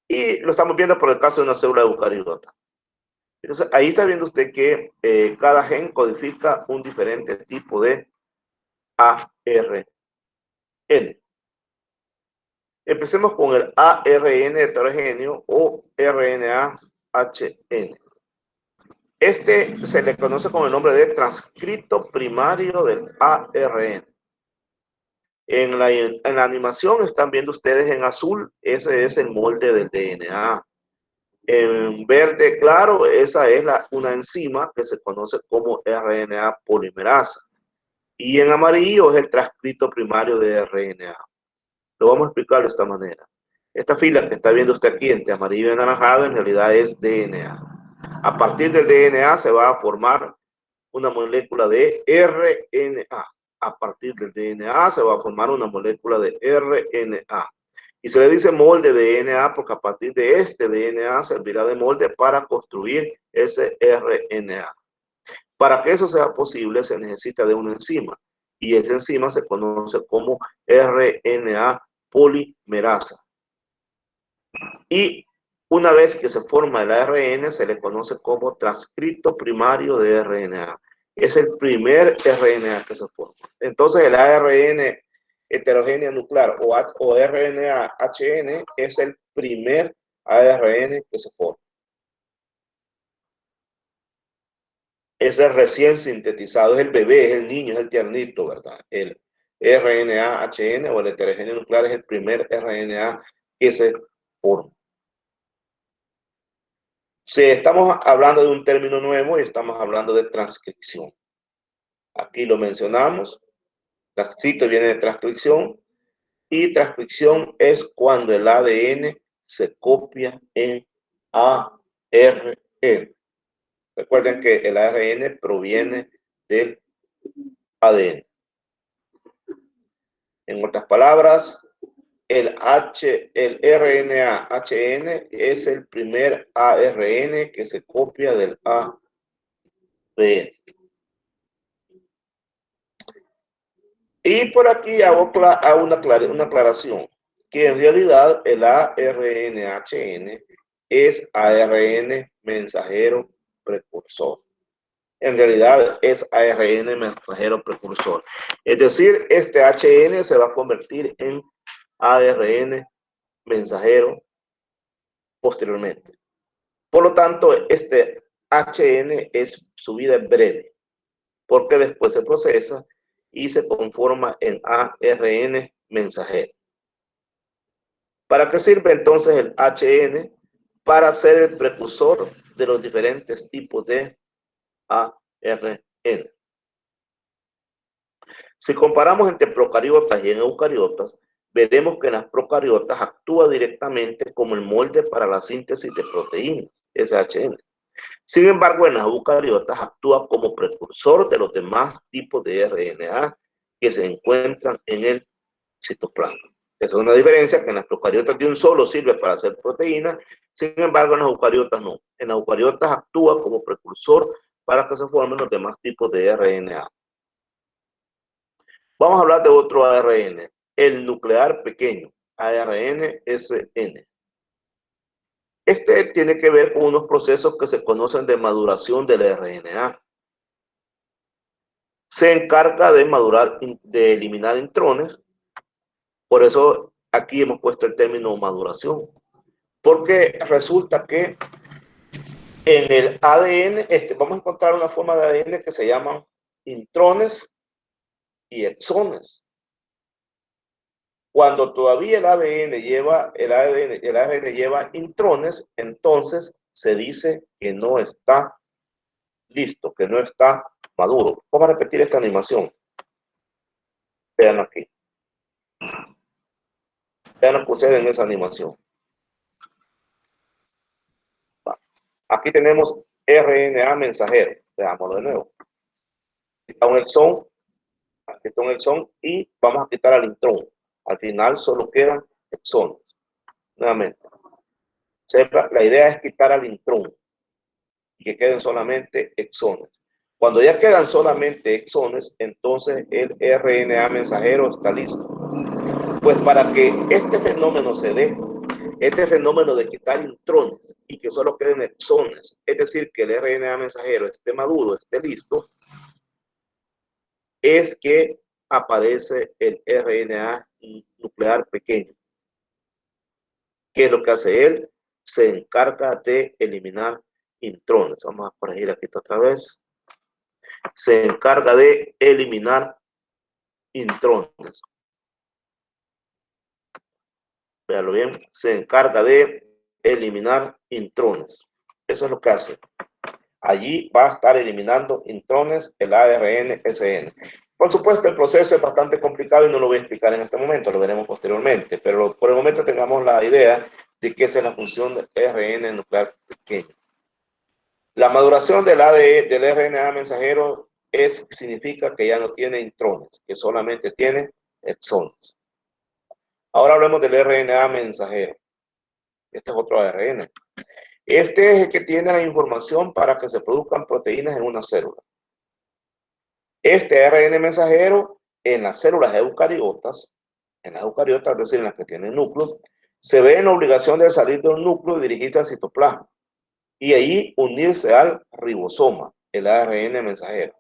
Y lo estamos viendo por el caso de una célula eucariota. Entonces, ahí está viendo usted que cada gen codifica un diferente tipo de ARN. Empecemos con el ARN heterogéneo o RNA-HN. Este se le conoce con el nombre de transcripto primario del ARN. En la animación están viendo ustedes en azul, ese es el molde del DNA. En verde claro, esa es una enzima que se conoce como RNA polimerasa. Y en amarillo es el transcripto primario de RNA. Lo vamos a explicar de esta manera. Esta fila que está viendo usted aquí entre amarillo y anaranjado en realidad es DNA. A partir del DNA se va a formar una molécula de RNA. A partir del DNA se va a formar una molécula de RNA. Y se le dice molde de DNA porque a partir de este DNA servirá de molde para construir ese RNA. Para que eso sea posible se necesita de una enzima. Y esa enzima se conoce como RNA polimerasa. Y una vez que se forma el ARN, se le conoce como transcripto primario de RNA. Es el primer RNA que se forma. Entonces el ARN heterogéneo nuclear o RNA-HN es el primer ARN que se forma. Es el recién sintetizado, es el bebé, es el niño, es el tiernito, ¿verdad? El RNA-HN o el heterogéneo nuclear es el primer RNA que se forma. Si estamos hablando de un término nuevo y estamos hablando de transcripción. Aquí lo mencionamos. Transcrito viene de transcripción. Y transcripción es cuando el ADN se copia en ARN. Recuerden que el ARN proviene del ADN. En otras palabras, el RNA-HN es el primer ARN que se copia del ADN. Y por aquí hago una aclaración, que en realidad el ARN-HN es ARN mensajero precursor. En realidad es ARN mensajero precursor. Es decir, este HN se va a convertir en ARN mensajero posteriormente. Por lo tanto, este HN su vida es breve, porque después se procesa y se conforma en ARN mensajero. ¿Para qué sirve entonces el HN? Para ser el precursor de los diferentes tipos de ARN. Si comparamos entre procariotas y en eucariotas, veremos que en las procariotas actúa directamente como el molde para la síntesis de proteínas, SHN. Sin embargo, en las eucariotas actúa como precursor de los demás tipos de RNA que se encuentran en el citoplasma. Esa es una diferencia, que en las procariotas de un solo sirve para hacer proteínas, sin embargo en las eucariotas no. En las eucariotas actúa como precursor para que se formen los demás tipos de RNA. Vamos a hablar de otro ARN, el nuclear pequeño, ARN-SN. Este tiene que ver con unos procesos que se conocen de maduración del RNA. Se encarga de de eliminar intrones. Por eso aquí hemos puesto el término maduración. Porque resulta que en el ADN, vamos a encontrar una forma de ADN que se llaman intrones y exones. Cuando todavía el ARN lleva intrones, entonces se dice que no está listo, que no está maduro. Vamos a repetir esta animación. Vean aquí. Vean lo que sucede en esa animación. Aquí tenemos RNA mensajero. Veámoslo de nuevo. Aquí está un exón. Aquí está un exón y vamos a quitar al intrón. Al final solo quedan exones. Nuevamente. La idea es quitar al intrón y que queden solamente exones. Cuando ya quedan solamente exones, entonces el RNA mensajero está listo. Pues para que este fenómeno se dé, este fenómeno de quitar intrones y que solo queden exones, es decir, que el RNA mensajero esté maduro, esté listo, es que aparece el RNA nuclear pequeño. ¿Qué es lo que hace él? Se encarga de eliminar intrones. Vamos a corregir aquí otra vez. Se encarga de eliminar intrones. Véanlo bien. Se encarga de eliminar intrones. Eso es lo que hace. Allí va a estar eliminando intrones el ARN-SN. Por supuesto, el proceso es bastante complicado y no lo voy a explicar en este momento, lo veremos posteriormente, pero por el momento tengamos la idea de que esa es la función del RN nuclear pequeño. La maduración del ADN, del RNA mensajero significa que ya no tiene intrones, que solamente tiene exones. Ahora hablemos del RNA mensajero. Este es otro ARN. Este es el que tiene la información para que se produzcan proteínas en una célula. Este ARN mensajero en las células eucariotas, es decir, en las que tienen núcleo, se ve en la obligación de salir del núcleo y dirigirse al citoplasma y ahí unirse al ribosoma, el ARN mensajero.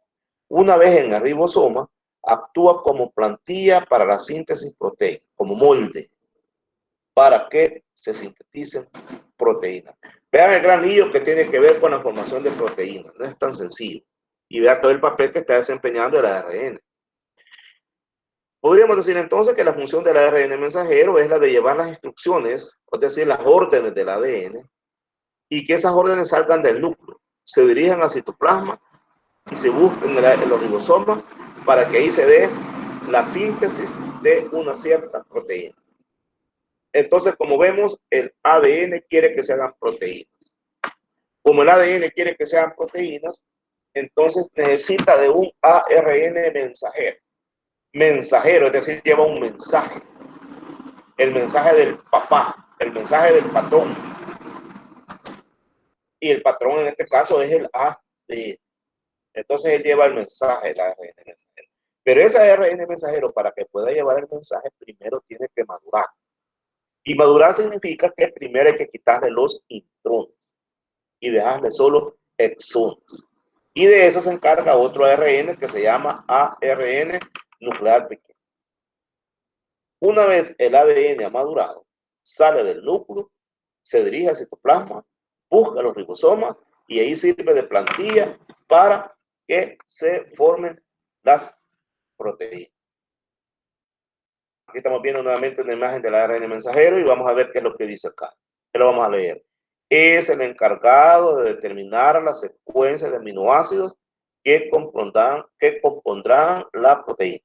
Una vez en el ribosoma, actúa como plantilla para la síntesis proteica, como molde, para que se sinteticen proteínas. Vean el gran lío que tiene que ver con la formación de proteínas, no es tan sencillo. Y vean todo el papel que está desempeñando el ARN. Podríamos decir entonces que la función del ARN mensajero es la de llevar las instrucciones, es decir, las órdenes del ADN, y que esas órdenes salgan del núcleo, se dirijan al citoplasma y se busquen en los ribosomas para que ahí se dé la síntesis de una cierta proteína. Entonces, como vemos, el ADN quiere que se hagan proteínas. Como el ADN quiere que sean proteínas, entonces necesita de un ARN mensajero. Mensajero, es decir, lleva un mensaje. El mensaje del papá, el mensaje del patrón. Y el patrón en este caso es el ADN. Entonces él lleva el mensaje, el ARN mensajero. Pero ese ARN mensajero, para que pueda llevar el mensaje, primero tiene que madurar. Y madurar significa que primero hay que quitarle los intrones y dejarle solo exones. Y de eso se encarga otro ARN que se llama ARN nuclear pequeño. Una vez el ADN ha madurado, sale del núcleo, se dirige al citoplasma, busca los ribosomas y ahí sirve de plantilla para que se formen las proteínas. Aquí estamos viendo nuevamente una imagen del ARN mensajero y vamos a ver qué es lo que dice acá. Que lo vamos a leer. Es el encargado de determinar la secuencia de aminoácidos que compondrán la proteína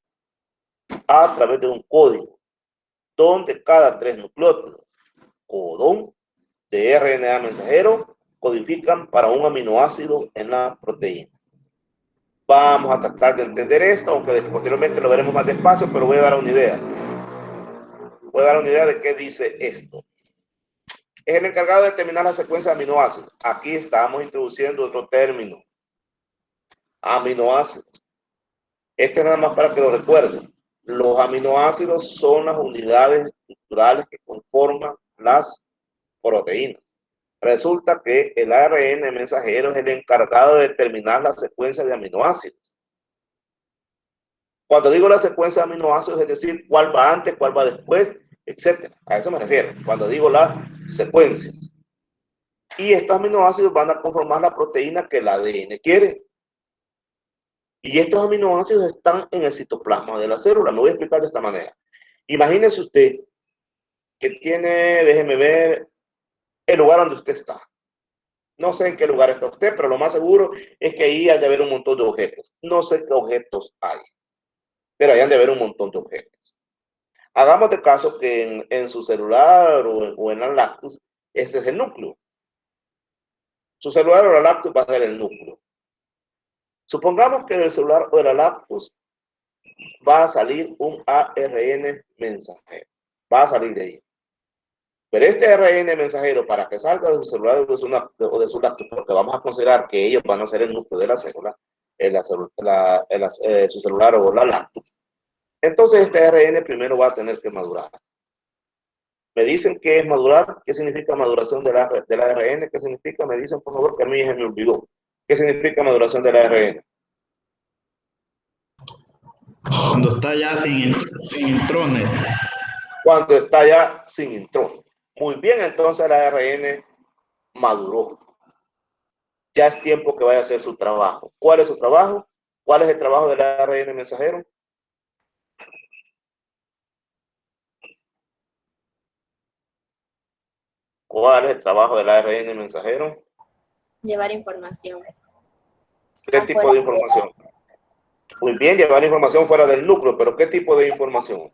a través de un código, donde cada 3 nucleótidos, codón de RNA mensajero, codifican para un aminoácido en la proteína. Vamos a tratar de entender esto, aunque posteriormente lo veremos más despacio, pero voy a dar una idea. Voy a dar una idea de qué dice esto. Es el encargado de determinar la secuencia de aminoácidos. Aquí estamos introduciendo otro término. Aminoácidos. Este es nada más para que lo recuerden. Los aminoácidos son las unidades estructurales que conforman las proteínas. Resulta que el ARN mensajero es el encargado de determinar la secuencia de aminoácidos. Cuando digo la secuencia de aminoácidos, es decir, cuál va antes, cuál va después, etcétera. A eso me refiero cuando digo las secuencias. Y estos aminoácidos van a conformar la proteína que el ADN quiere. Y estos aminoácidos están en el citoplasma de la célula. Me voy a explicar de esta manera. Imagínese usted que tiene, déjeme ver, el lugar donde usted está. No sé en qué lugar está usted, pero lo más seguro es que ahí hay de haber un montón de objetos. No sé qué objetos hay, pero ahí han de haber un montón de objetos. Hagamos de caso que en su celular o en la lactus, ese es el núcleo. Su celular o la lactus va a ser el núcleo. Supongamos que del celular o de la lactus va a salir un ARN mensajero. Va a salir de ahí. Pero este ARN mensajero, para que salga de su celular o de su lactus, porque vamos a considerar que ellos van a ser el núcleo de la célula, su celular o la lactus, entonces este ARN primero va a tener que madurar. Me dicen qué es madurar, qué significa maduración del ARN, qué significa, me dicen por favor, que a mí se me olvidó. ¿Qué significa maduración del ARN? Cuando está ya sin intrones. Cuando está ya sin intrones. Muy bien, entonces el ARN maduró. Ya es tiempo que vaya a hacer su trabajo. ¿Cuál es su trabajo? ¿Cuál es el trabajo del ARN mensajero? ¿Cuál es el trabajo del ARN mensajero? Llevar información. ¿Qué tipo de información? Muy bien, llevar información fuera del núcleo, pero ¿qué tipo de información?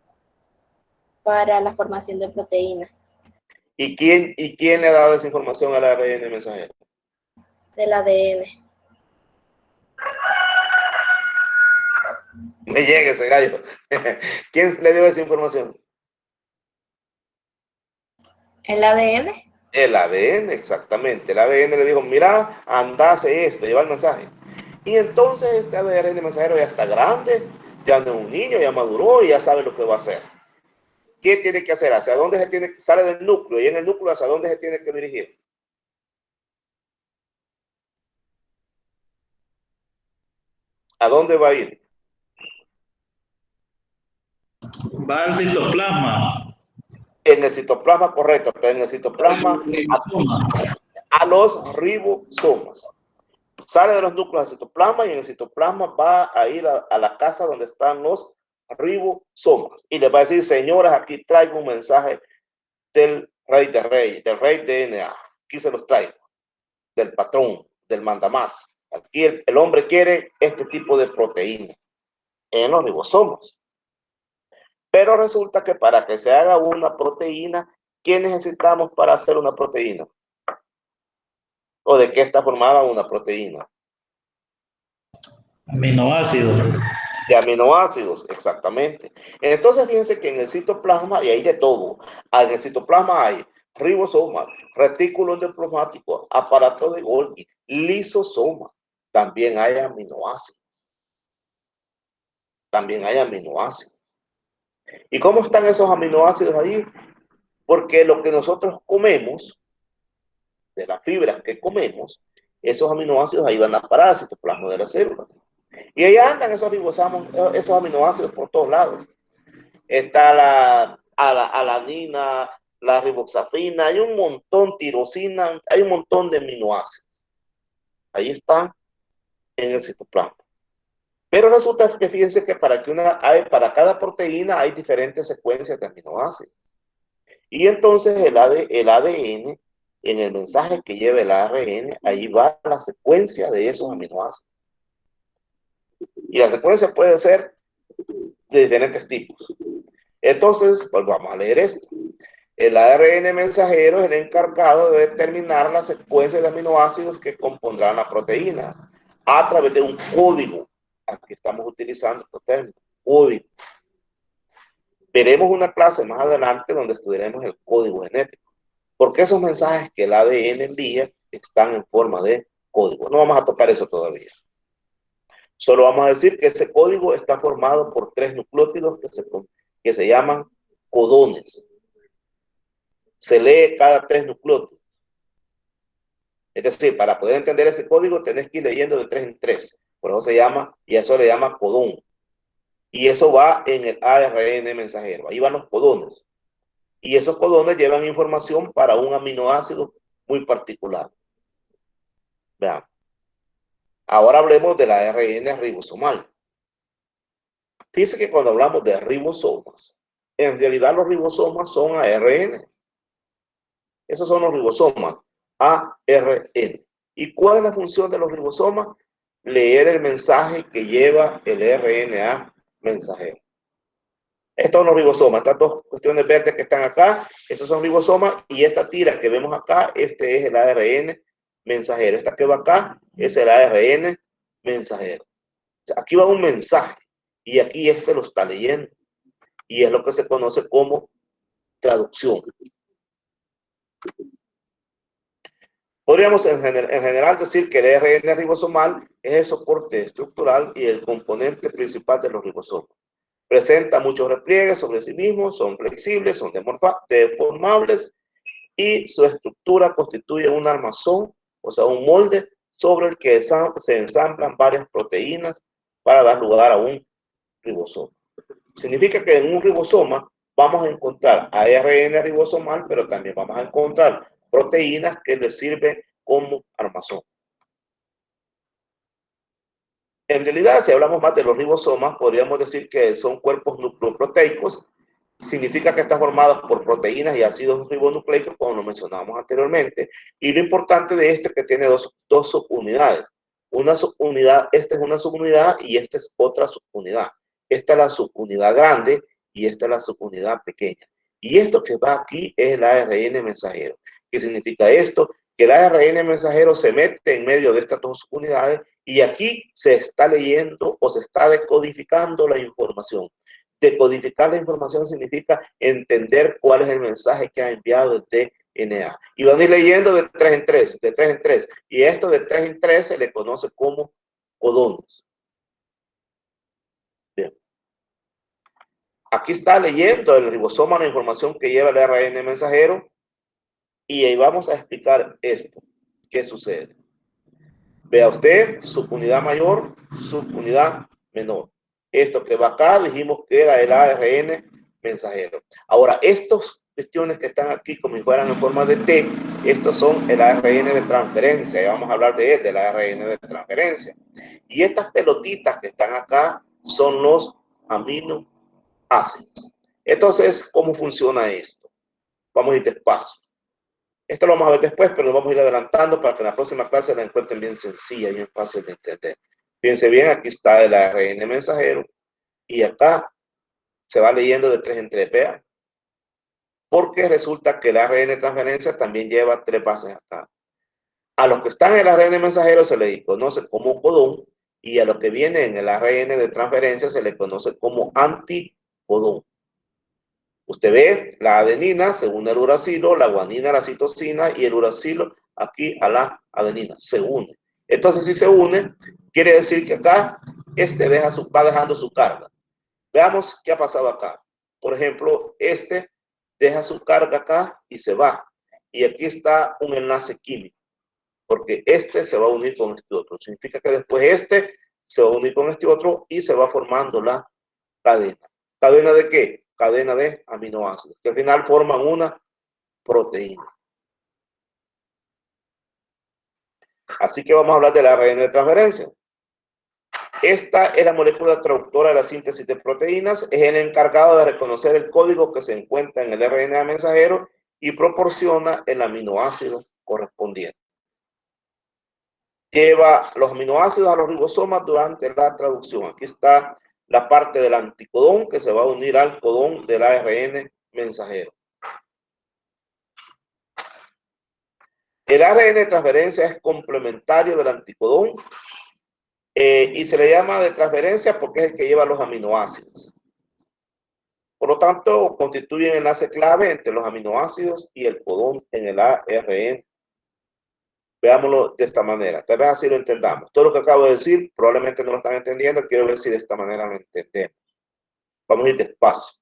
Para la formación de proteínas. ¿Y quién le ha dado esa información al ARN mensajero? del ADN. Me llega ese gallo. ¿Quién le dio esa información? ¿El ADN? El ADN, exactamente. El ADN le dijo, mira, anda, hace esto, lleva el mensaje. Y entonces este ADN mensajero ya está grande, ya no es un niño, ya maduró y ya sabe lo que va a hacer. ¿Qué tiene que hacer? ¿Hacia dónde se tiene? Sale del núcleo y en el núcleo ¿hacia dónde se tiene que dirigir? ¿A dónde va a ir? Va al citoplasma. En el citoplasma, correcto, pero en el citoplasma a los ribosomas. Sale de los núcleos del citoplasma y en el citoplasma va a ir a la casa donde están los ribosomas. Y les va a decir, señoras, aquí traigo un mensaje del rey de reyes, del rey DNA. Aquí se los traigo, del patrón, del mandamás. Aquí el hombre quiere este tipo de proteína en los ribosomas. Pero resulta que para que se haga una proteína, ¿qué necesitamos para hacer una proteína? ¿O de qué está formada una proteína? Aminoácidos. De aminoácidos, exactamente. Entonces fíjense que en el citoplasma hay de todo. En el citoplasma hay ribosomas, retículo endoplasmático, aparato de Golgi, lisosoma. También hay aminoácidos. También hay aminoácidos. ¿Y cómo están esos aminoácidos ahí? Porque lo que nosotros comemos, de las fibras que comemos, esos aminoácidos ahí van a parar al citoplasma de las células. Y ahí andan esos ribosomas, esos aminoácidos por todos lados. Está la alanina, la riboxafina, hay un montón, tirosina, hay un montón de aminoácidos. Ahí están en el citoplasma. Pero resulta que fíjense que para cada proteína hay diferentes secuencias de aminoácidos. Y entonces el ADN, en el mensaje que lleva el ARN, ahí va la secuencia de esos aminoácidos. Y la secuencia puede ser de diferentes tipos. Entonces, pues vamos a leer esto. El ARN mensajero es el encargado de determinar la secuencia de aminoácidos que compondrán la proteína a través de un código. Aquí estamos utilizando este término, código. Veremos una clase más adelante donde estudiaremos el código genético, porque esos mensajes que el ADN envía están en forma de código. No vamos a tocar eso todavía. Solo vamos a decir que ese código está formado por 3 nucleótidos que se llaman codones. Se lee cada 3 nucleótidos. Es decir, para poder entender ese código tenés que ir leyendo de 3 en 3. Por eso se llama, y eso le llama codón. Y eso va en el ARN mensajero. Ahí van los codones. Y esos codones llevan información para un aminoácido muy particular. Vean. Ahora hablemos del ARN ribosomal. Dice que cuando hablamos de ribosomas, en realidad los ribosomas son ARN. Esos son los ribosomas, ARN. ¿Y cuál es la función de los ribosomas? Leer el mensaje que lleva el RNA mensajero. Estos son los ribosomas, estas 2 cuestiones verdes que están acá, estos son ribosomas, y esta tira que vemos acá, este es el ARN mensajero. Esta que va acá es el ARN mensajero. O sea, aquí va un mensaje, y aquí este lo está leyendo, y es lo que se conoce como traducción. Podríamos en general decir que el ARN ribosomal es el soporte estructural y el componente principal de los ribosomas. Presenta muchos repliegues sobre sí mismos, son flexibles, son deformables y su estructura constituye un armazón, o sea, un molde sobre el que se ensamblan varias proteínas para dar lugar a un ribosoma. Significa que en un ribosoma vamos a encontrar ARN ribosomal, pero también vamos a encontrar proteínas que les sirven como armazón. En realidad, si hablamos más de los ribosomas, podríamos decir que son cuerpos nucleoproteicos. Significa que están formados por proteínas y ácidos ribonucleicos, como lo mencionábamos anteriormente. Y lo importante de este es que tiene dos subunidades. Una subunidad, esta es una subunidad y esta es otra subunidad. Esta es la subunidad grande y esta es la subunidad pequeña. Y esto que va aquí es el ARN mensajero. ¿Qué significa esto? que el ARN mensajero se mete en medio de estas dos unidades y aquí se está leyendo o se está decodificando la información. Decodificar la información significa entender cuál es el mensaje que ha enviado el DNA. Y van a ir leyendo de 3 en 3, de 3 en 3. Y esto de 3 en 3 se le conoce como codones. Bien. Aquí está leyendo el ribosoma la información que lleva el ARN mensajero. Y ahí vamos a explicar esto. ¿Qué sucede? Vea usted, subunidad mayor, subunidad menor. Esto que va acá dijimos que era el ARN mensajero. Ahora, estas cuestiones que están aquí como si fueran en forma de T, estos son el ARN de transferencia. Ya vamos a hablar de él, del ARN de transferencia. Y estas pelotitas que están acá son los aminoácidos. Entonces, ¿cómo funciona esto? Vamos a ir despacio. Esto lo vamos a ver después, pero lo vamos a ir adelantando para que en la próxima clase la encuentren bien sencilla y bien fácil de entender. Fíjense bien, aquí está el ARN mensajero y acá se va leyendo de 3 en 3, vean. Porque resulta que el ARN de transferencia también lleva 3 bases acá. A los que están en el ARN mensajero se les conoce como codón y a los que vienen en el ARN de transferencia se les conoce como anticodón. Usted ve la adenina se une al uracilo, la guanina a la citosina y el uracilo aquí a la adenina. Se une. Entonces, si se une, quiere decir que acá va dejando su carga. Veamos qué ha pasado acá. Por ejemplo, este deja su carga acá y se va. Y aquí está un enlace químico, porque este se va a unir con este otro. Significa que después este se va a unir con este otro y se va formando la cadena. ¿Cadena de qué? Cadena de aminoácidos, que al final forman una proteína. Así que vamos a hablar del ARN de transferencia. Esta es la molécula traductora de la síntesis de proteínas, es el encargado de reconocer el código que se encuentra en el RNA mensajero y proporciona el aminoácido correspondiente. Lleva los aminoácidos a los ribosomas durante la traducción. Aquí está la parte del anticodón que se va a unir al codón del ARN mensajero. El ARN de transferencia es complementario del anticodón y se le llama de transferencia porque es el que lleva los aminoácidos. Por lo tanto, constituye un enlace clave entre los aminoácidos y el codón en el ARN. Veámoslo de esta manera, tal vez así lo entendamos. Todo lo que acabo de decir probablemente no lo están entendiendo, quiero ver si de esta manera lo entendemos. Vamos a ir despacio.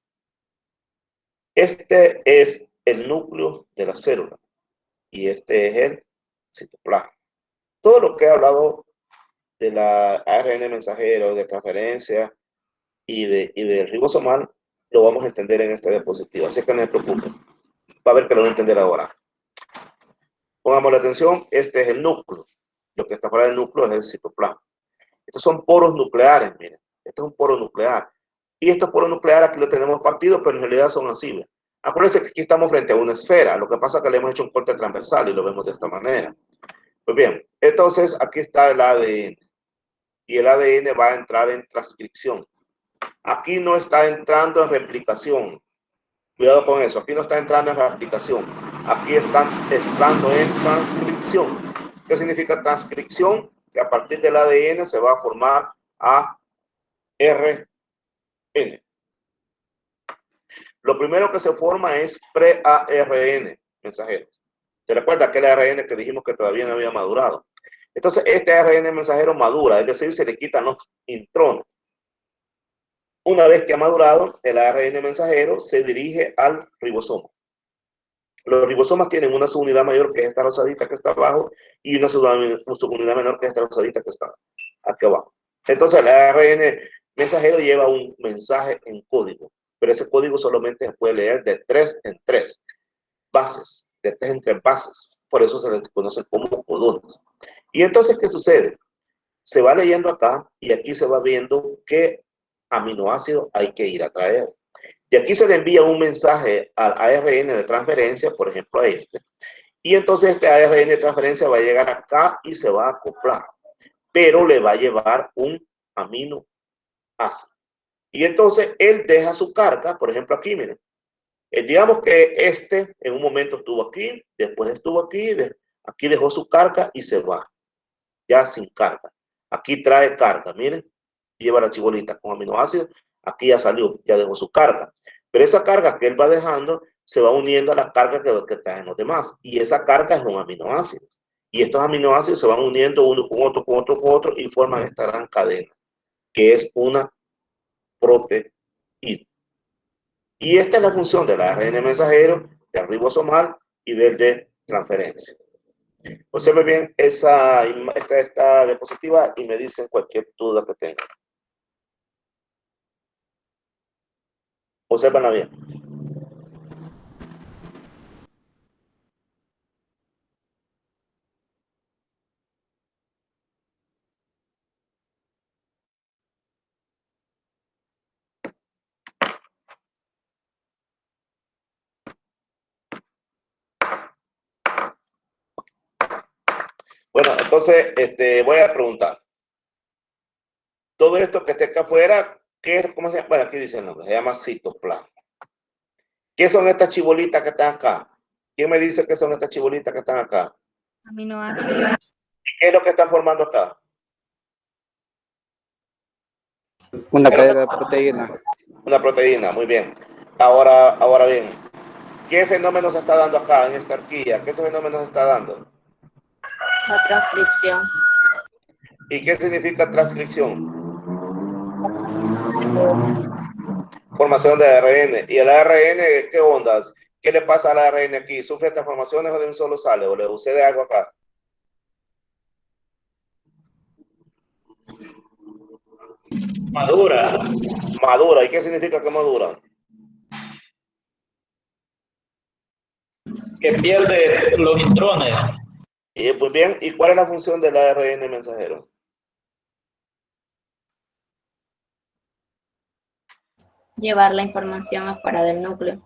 Este es el núcleo de la célula y este es el citoplasma. Todo lo que he hablado de la ARN mensajero, de transferencia y del ribosomal, lo vamos a entender en esta diapositiva, así que no se preocupen. Va a ver que lo van a entender ahora. Pongamos la atención, este es el núcleo. Lo que está fuera del núcleo es el citoplasma. Estos son poros nucleares, miren. Este es un poro nuclear. Y estos poros nucleares aquí lo tenemos partidos, pero en realidad son así. ¿Ven? Acuérdense que aquí estamos frente a una esfera. Lo que pasa es que le hemos hecho un corte transversal y lo vemos de esta manera. Pues bien, entonces aquí está el ADN. Y el ADN va a entrar en transcripción. Aquí no está entrando en replicación. Cuidado con eso. Aquí no está entrando en replicación. Aquí están entrando en transcripción. ¿Qué significa transcripción? Que a partir del ADN se va a formar ARN. Lo primero que se forma es pre-ARN mensajeros. ¿Se recuerda aquel ARN que dijimos que todavía no había madurado? Entonces, este ARN mensajero madura, es decir, se le quitan los intrones. Una vez que ha madurado, el ARN mensajero se dirige al ribosoma. Los ribosomas tienen una subunidad mayor que es esta rosadita que está abajo y una subunidad menor que es esta rosadita que está aquí abajo. Entonces, el ARN mensajero lleva un mensaje en código, pero ese código solamente se puede leer de 3 en 3 bases, de 3 en 3 bases. Por eso se les conoce como codones. Y entonces, ¿qué sucede? Se va leyendo acá y aquí se va viendo qué aminoácido hay que ir a traer. Y aquí se le envía un mensaje al ARN de transferencia, por ejemplo a este. Y entonces este ARN de transferencia va a llegar acá y se va a acoplar. Pero le va a llevar un aminoácido. Y entonces él deja su carga, por ejemplo aquí, miren. Digamos que este en un momento estuvo aquí, después estuvo aquí, Aquí dejó su carga y se va, ya sin carga. Aquí trae carga, miren, lleva la chibolita con aminoácidos, aquí ya salió, ya dejó su carga. Pero esa carga que él va dejando se va uniendo a la carga que traen los demás. Y esa carga es un aminoácido. Y estos aminoácidos se van uniendo uno con otro, con otro, con otro y forman esta gran cadena, que es una proteína. Y esta es la función del ARN mensajero, del ribosomal y del de transferencia. Observen bien esta diapositiva y me dicen cualquier duda que tengan. Observenla bien. Bueno, entonces voy a preguntar. Todo esto que está acá afuera, ¿cómo se llama? Bueno, aquí dice el nombre, se llama citoplasma. ¿Qué son estas chibolitas que están acá? ¿Quién me dice qué son estas chibolitas que están acá? Aminoácidos. ¿Qué es lo que están formando acá? Una cadena de proteína. Una proteína, muy bien. Ahora bien, ¿qué fenómeno se está dando acá en esta arquilla? ¿Qué fenómeno se está dando? La transcripción. ¿Y qué significa transcripción? Formación de ARN. ¿Y el ARN qué ondas? ¿Qué le pasa al ARN aquí? ¿Sufre transformaciones o de un solo sale? ¿O le sucede algo acá? Madura. Madura. ¿Y qué significa que madura? Que pierde los intrones. Y pues bien, ¿y cuál es la función del ARN mensajero? Llevar la información afuera del núcleo.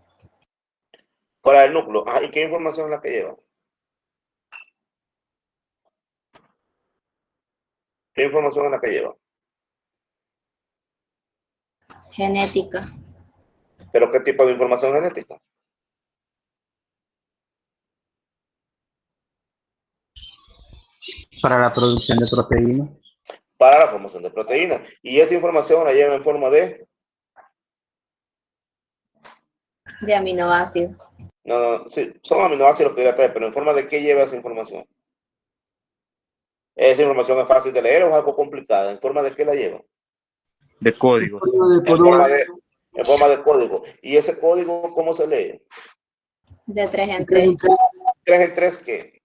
Para el núcleo. ¿Y qué información es la que lleva? ¿Qué información es la que lleva? Genética. ¿Pero qué tipo de información genética? Para la producción de proteínas. Para la formación de proteínas. Y esa información la lleva en forma de... De aminoácidos. No, sí, son aminoácidos que ya trae, pero en forma de qué lleva esa información. ¿Esa información es fácil de leer o es algo complicada? ¿En forma de qué la lleva? De código. En forma de código. ¿Y ese código cómo se lee? De 3 en 3. 3 en 3, ¿qué?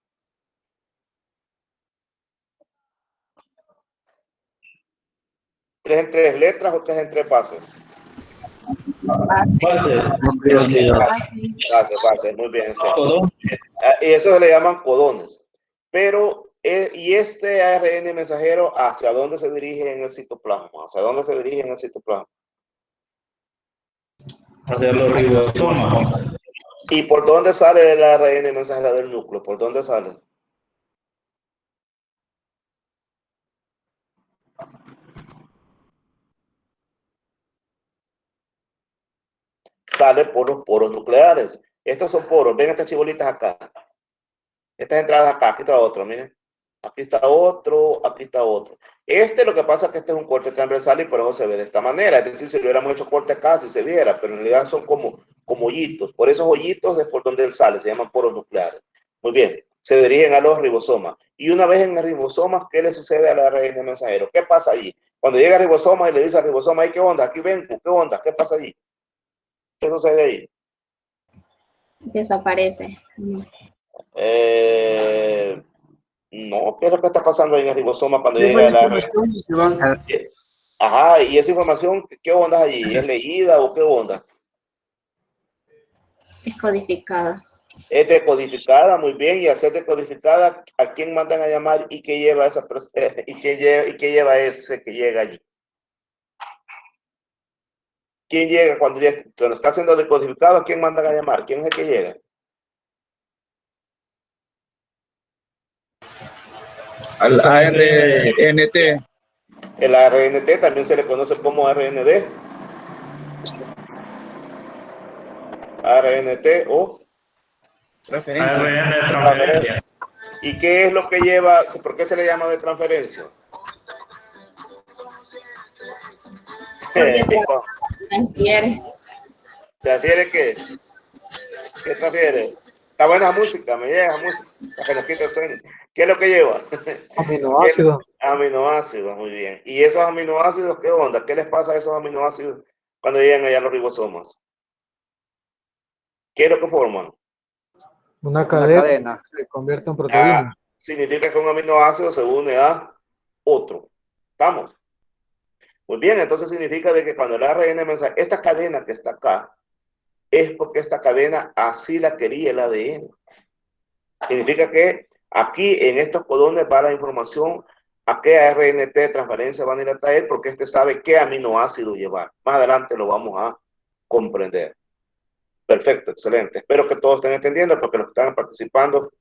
¿3 en 3 letras o 3 en 3 bases? Bases, muy bien. Y eso se le llaman codones. Pero, ¿y este ARN mensajero hacia dónde se dirige en el citoplasma? ¿Hacia dónde se dirige en el citoplasma? Hacia los ribosomas. ¿Y por dónde sale el ARN mensajero del núcleo? ¿Por dónde sale? Sale por los poros nucleares. Estos son poros. Ven estas chibolitas acá. Estas entradas acá. Aquí está otro, miren. Aquí está otro, aquí está otro. Lo que pasa es que este es un corte transversal y por eso se ve de esta manera. Es decir, si lo hubiéramos hecho corte acá, si se viera, pero en realidad son como hoyitos. Por esos hoyitos es por donde él sale, se llaman poros nucleares. Muy bien, se dirigen a los ribosomas. Y una vez en el ribosoma, ¿qué le sucede a la ARN mensajero? ¿Qué pasa allí? Cuando llega al ribosoma y le dice al ribosoma, ¿qué onda? Aquí vengo, ¿qué onda? ¿Qué pasa allí? ¿Qué sucede ahí? Desaparece. No, ¿qué es lo que está pasando ahí en el ribosoma cuando llega a la... Ajá, y esa información, ¿qué onda allí? ¿Es leída o qué onda? Es codificada. Es decodificada, muy bien, y al ser decodificada, ¿a quién mandan a llamar y qué lleva esa y qué lleva ese que llega allí? ¿Quién llega cuando está siendo decodificado? ¿A quién mandan a llamar? ¿Quién es el que llega? Al ARNT. El ARNT también se le conoce como RND. ARNT o Referencia. ARN de transferencia. ¿Y qué es lo que lleva? ¿Por qué se le llama de transferencia? Porque transfiere. ¿Transfiere qué? ¿Qué transfiere? Está buena música, me llega música, para que nos quite el sueño. ¿Qué es lo que lleva? Aminoácidos. Aminoácidos, muy bien. ¿Y esos aminoácidos qué onda? ¿Qué les pasa a esos aminoácidos cuando llegan allá a los ribosomas? ¿Qué es lo que forman? Una cadena se convierte en proteína. Significa que un aminoácido se une a otro. ¿Estamos? Muy bien, entonces significa de que cuando el ARN mensaje, esta cadena que está acá, es porque esta cadena así la quería el ADN. Significa que aquí en estos codones va la información a qué ARNT de transferencia van a ir a traer, porque este sabe qué aminoácido llevar. Más adelante lo vamos a comprender. Perfecto, excelente. Espero que todos estén entendiendo, porque los que están participando,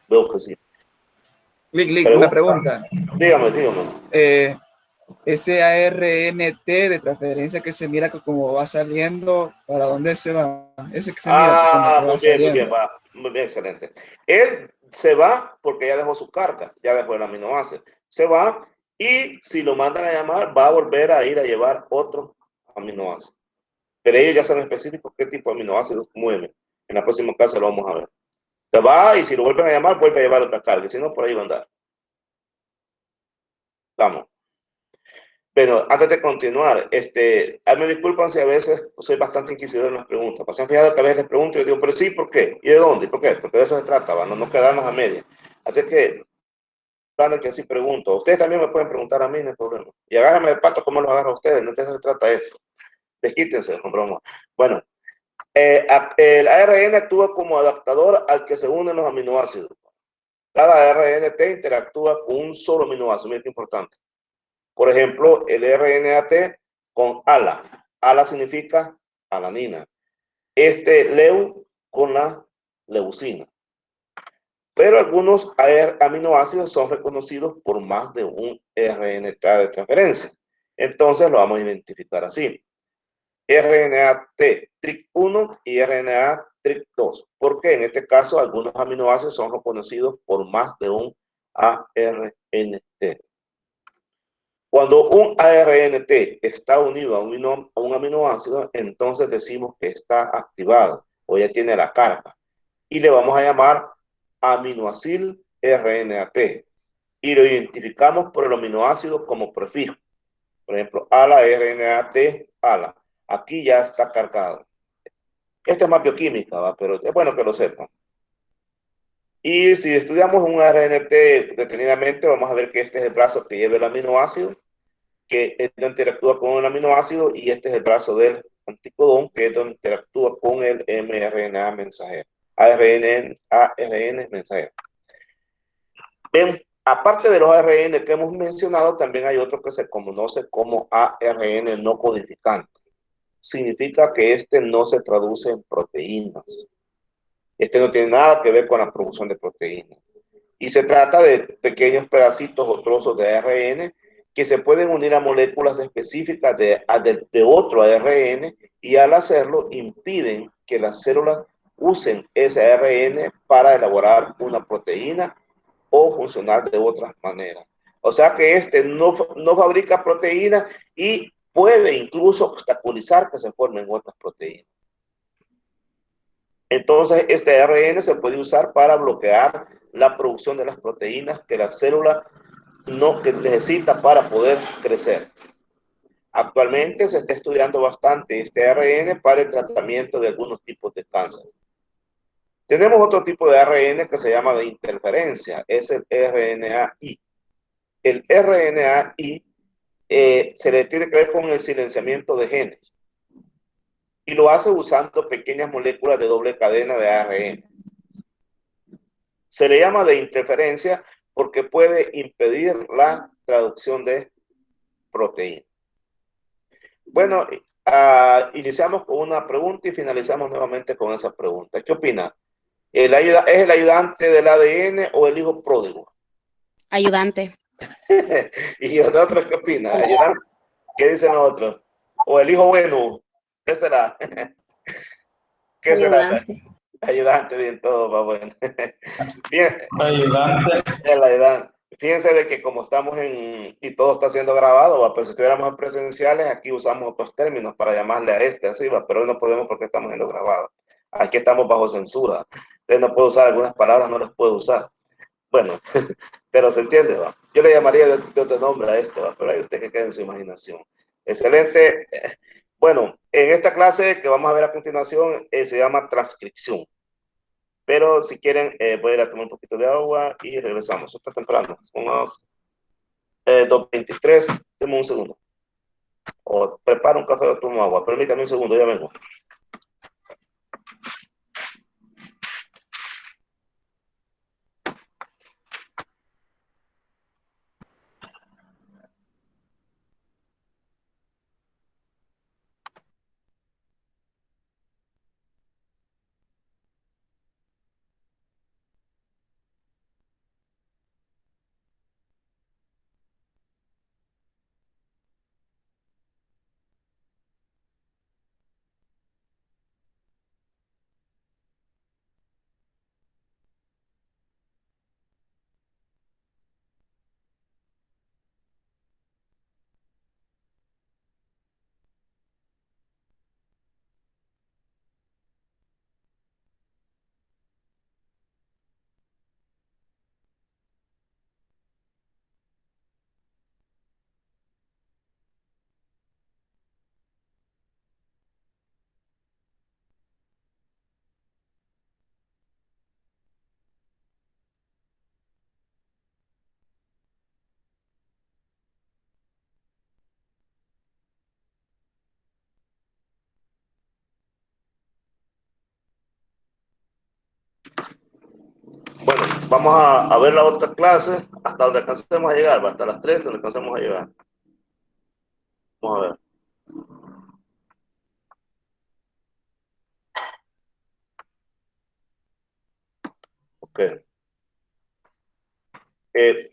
veo que sí. Una pregunta. Dígame. Ese ARNT de transferencia que se mira que como va saliendo, ¿para dónde se va? Ese que se mira muy bien, excelente. Él se va porque ya dejó su carga, ya dejó el aminoácido. Se va y si lo mandan a llamar, va a volver a ir a llevar otro aminoácido. Pero ellos ya saben específicos qué tipo de aminoácidos mueven. En la próxima clase lo vamos a ver. Se va y si lo vuelven a llamar, vuelve a llevar otra carga. Si no, por ahí va a andar. Vamos. Pero antes de continuar, me disculpan si a veces soy bastante inquisidor en las preguntas. Pasan fijado que a veces les pregunto y yo digo, pero sí, ¿por qué? ¿Y de dónde? ¿Por qué? Porque de eso se trata, ¿va? No quedarnos a media. Así que, plan que sí pregunto. Ustedes también me pueden preguntar a mí, no hay problema. Y agárrame de pato como los agarra a ustedes, no de eso se trata esto. Desquítense, con broma. Bueno, el ARN actúa como adaptador al que se unen los aminoácidos. Cada RNT interactúa con un solo aminoácido, muy importante. Por ejemplo, el RNAT con ALA. ALA significa alanina. Leu con la leucina. Pero algunos aminoácidos son reconocidos por más de un RNT de transferencia. Entonces lo vamos a identificar así. RNAT TRIC1 y RNA TRIC2. Porque en este caso algunos aminoácidos son reconocidos por más de un ARNT. Cuando un ARNT está unido a un aminoácido, entonces decimos que está activado o ya tiene la carga. Y le vamos a llamar aminoacil RNAT. Y lo identificamos por el aminoácido como prefijo. Por ejemplo, ALA RNAT, ALA. Aquí ya está cargado. Esto es más bioquímica, ¿va? Pero es bueno que lo sepan. Y si estudiamos un RNT detenidamente, vamos a ver que este es el brazo que lleva el aminoácido, que es donde interactúa con el aminoácido, y este es el brazo del anticodón, que es donde interactúa con el mRNA mensajero. ARN mensajero. Bien, aparte de los ARN que hemos mencionado, también hay otro que se conoce como ARN no codificante. Significa que este no se traduce en proteínas. Este no tiene nada que ver con la producción de proteínas. Y se trata de pequeños pedacitos o trozos de ARN que se pueden unir a moléculas específicas de otro ARN, y al hacerlo impiden que las células usen ese ARN para elaborar una proteína o funcionar de otras maneras. O sea que este no fabrica proteínas y puede incluso obstaculizar que se formen otras proteínas. Entonces, este ARN se puede usar para bloquear la producción de las proteínas que la célula que necesita para poder crecer. Actualmente se está estudiando bastante este ARN para el tratamiento de algunos tipos de cáncer. Tenemos otro tipo de ARN que se llama de interferencia, es el RNAi. El RNAi se le tiene que ver con el silenciamiento de genes. Y lo hace usando pequeñas moléculas de doble cadena de ARN. Se le llama de interferencia porque puede impedir la traducción de proteínas. Bueno, iniciamos con una pregunta y finalizamos nuevamente con esa pregunta. ¿Qué opina? ¿Es el ayudante del ADN o el hijo pródigo? Ayudante. ¿Y nosotros qué opina? ¿Ayudante? ¿Qué dicen nosotros? ¿O el hijo bueno? ¿Qué será? ¿Qué será? Ayudante, bien todo, va bueno. Bien. Ayudante. El ayudante. Fíjense de que como estamos y todo está siendo grabado, ¿va? Pero si estuviéramos en presenciales, aquí usamos otros términos para llamarle a así, ¿va? Pero hoy no podemos porque estamos siendo grabados. Aquí estamos bajo censura. Usted no puede usar algunas palabras, no las puede usar. Bueno, pero se entiende, ¿va? Yo le llamaría de otro nombre a esto, ¿va? Pero ahí usted que quede en su imaginación. Excelente. Bueno, en esta clase que vamos a ver a continuación se llama transcripción. Pero si quieren, voy a ir a tomar un poquito de agua y regresamos. Está temprano, son las 2:23. Deme un segundo. O preparo un café o tomo agua. Permítame un segundo, ya vengo. Bueno, vamos a ver la otra clase hasta donde alcancemos a llegar, hasta las 3 donde alcancemos a llegar. Vamos a ver. Ok.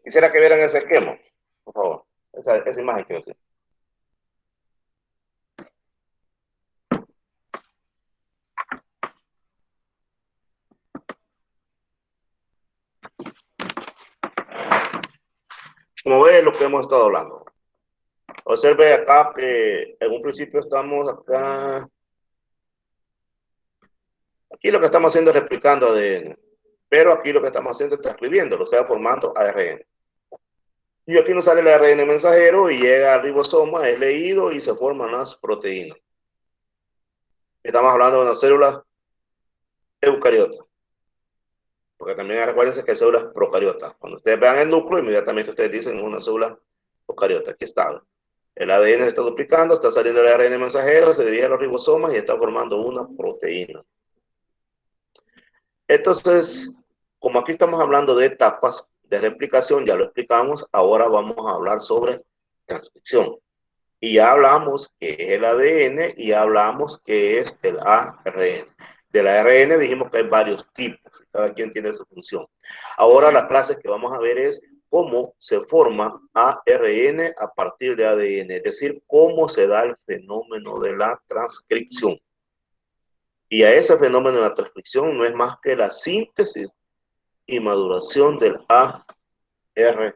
Quisiera que vieran ese esquema, por favor. Esa imagen que yo tengo. Como ve, lo que hemos estado hablando. Observe acá que en un principio estamos acá. Aquí lo que estamos haciendo es replicando ADN, pero aquí lo que estamos haciendo es transcribiéndolo, o sea, formando ARN. Y aquí nos sale el ARN mensajero y llega al ribosoma, es leído y se forman las proteínas. Estamos hablando de una célula eucariota. Porque también recuérdense que hay células procariotas. Cuando ustedes vean el núcleo, inmediatamente ustedes dicen una célula eucariota. Aquí está. El ADN se está duplicando, está saliendo el ARN mensajero, se dirige a los ribosomas y está formando una proteína. Entonces, como aquí estamos hablando de etapas de replicación, ya lo explicamos, ahora vamos a hablar sobre transcripción. Y ya hablamos que es el ADN y ya hablamos que es el ARN. Del ARN dijimos que hay varios tipos, cada quien tiene su función. Ahora la clase que vamos a ver es cómo se forma ARN a partir de ADN, es decir, cómo se da el fenómeno de la transcripción. Y a ese fenómeno de la transcripción no es más que la síntesis y maduración del ARN.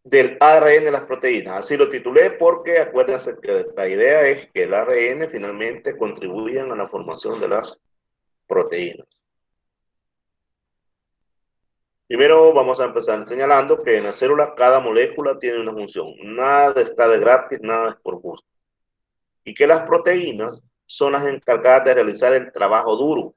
Del ARN de las proteínas. Así lo titulé porque acuérdense que la idea es que el ARN finalmente contribuyan a la formación de las proteínas. Primero vamos a empezar señalando que en la célula cada molécula tiene una función. Nada está de gratis, nada es por gusto. Y que las proteínas son las encargadas de realizar el trabajo duro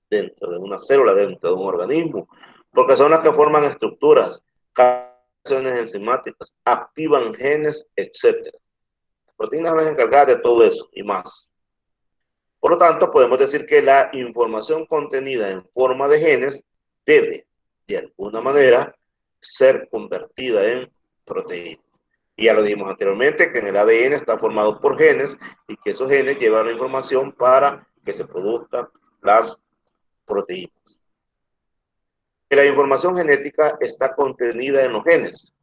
dentro de una célula, dentro de un organismo, porque son las que forman estructuras, reacciones enzimáticas, activan genes, etc. Las proteínas son las encargadas de todo eso y más. Por lo tanto, podemos decir que la información contenida en forma de genes debe, de alguna manera, ser convertida en proteínas. Y ya lo dijimos anteriormente, que en el ADN está formado por genes y que esos genes llevan la información para que se produzcan las proteínas. Que la información genética está contenida en los genes.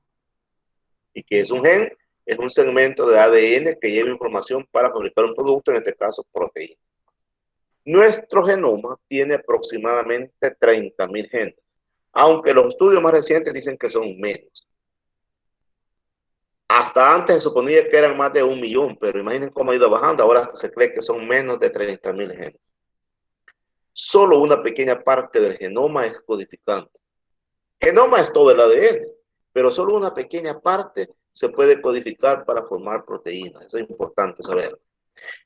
¿Y que es un gen? es un segmento de ADN que lleva información para fabricar un producto, en este caso proteína. Nuestro genoma tiene aproximadamente 30.000 genes, aunque los estudios más recientes dicen que son menos. Hasta antes se suponía que eran más de 1 millón, pero imaginen cómo ha ido bajando, ahora hasta se cree que son menos de 30.000 genes. Solo una pequeña parte del genoma es codificante. Genoma es todo el ADN, pero solo una pequeña parte se puede codificar para formar proteínas. Eso es importante saber.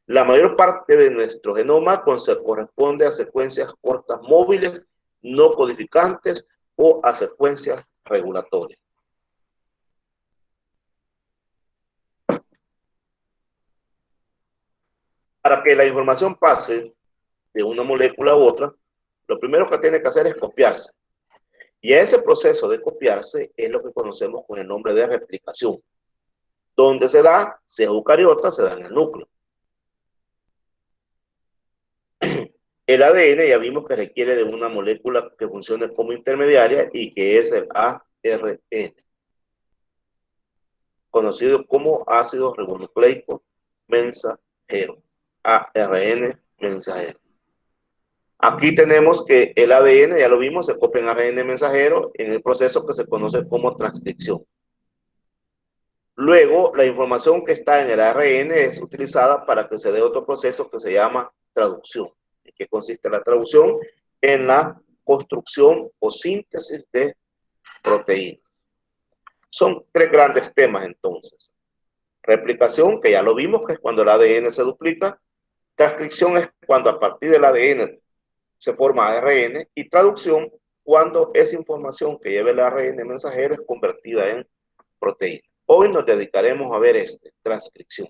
La mayor parte de nuestro genoma corresponde a secuencias cortas móviles, no codificantes o a secuencias regulatorias. Para que la información pase de una molécula a otra, lo primero que tiene que hacer es copiarse. Y ese proceso de copiarse es lo que conocemos con el nombre de replicación. Donde se da, si es eucariota, se da en el núcleo. El ADN ya vimos que requiere de una molécula que funcione como intermediaria y que es el ARN, conocido como ácido ribonucleico mensajero, ARN mensajero. Aquí tenemos que el ADN, ya lo vimos, se copia en ARN mensajero en el proceso que se conoce como transcripción. Luego, la información que está en el ARN es utilizada para que se dé otro proceso que se llama traducción. ¿En qué consiste la traducción? En la construcción o síntesis de proteínas. Son 3 grandes temas entonces. Replicación, que ya lo vimos, que es cuando el ADN se duplica. Transcripción es cuando a partir del ADN se forma ARN, y traducción cuando esa información que lleva el ARN mensajero es convertida en proteína. Hoy nos dedicaremos a ver transcripción.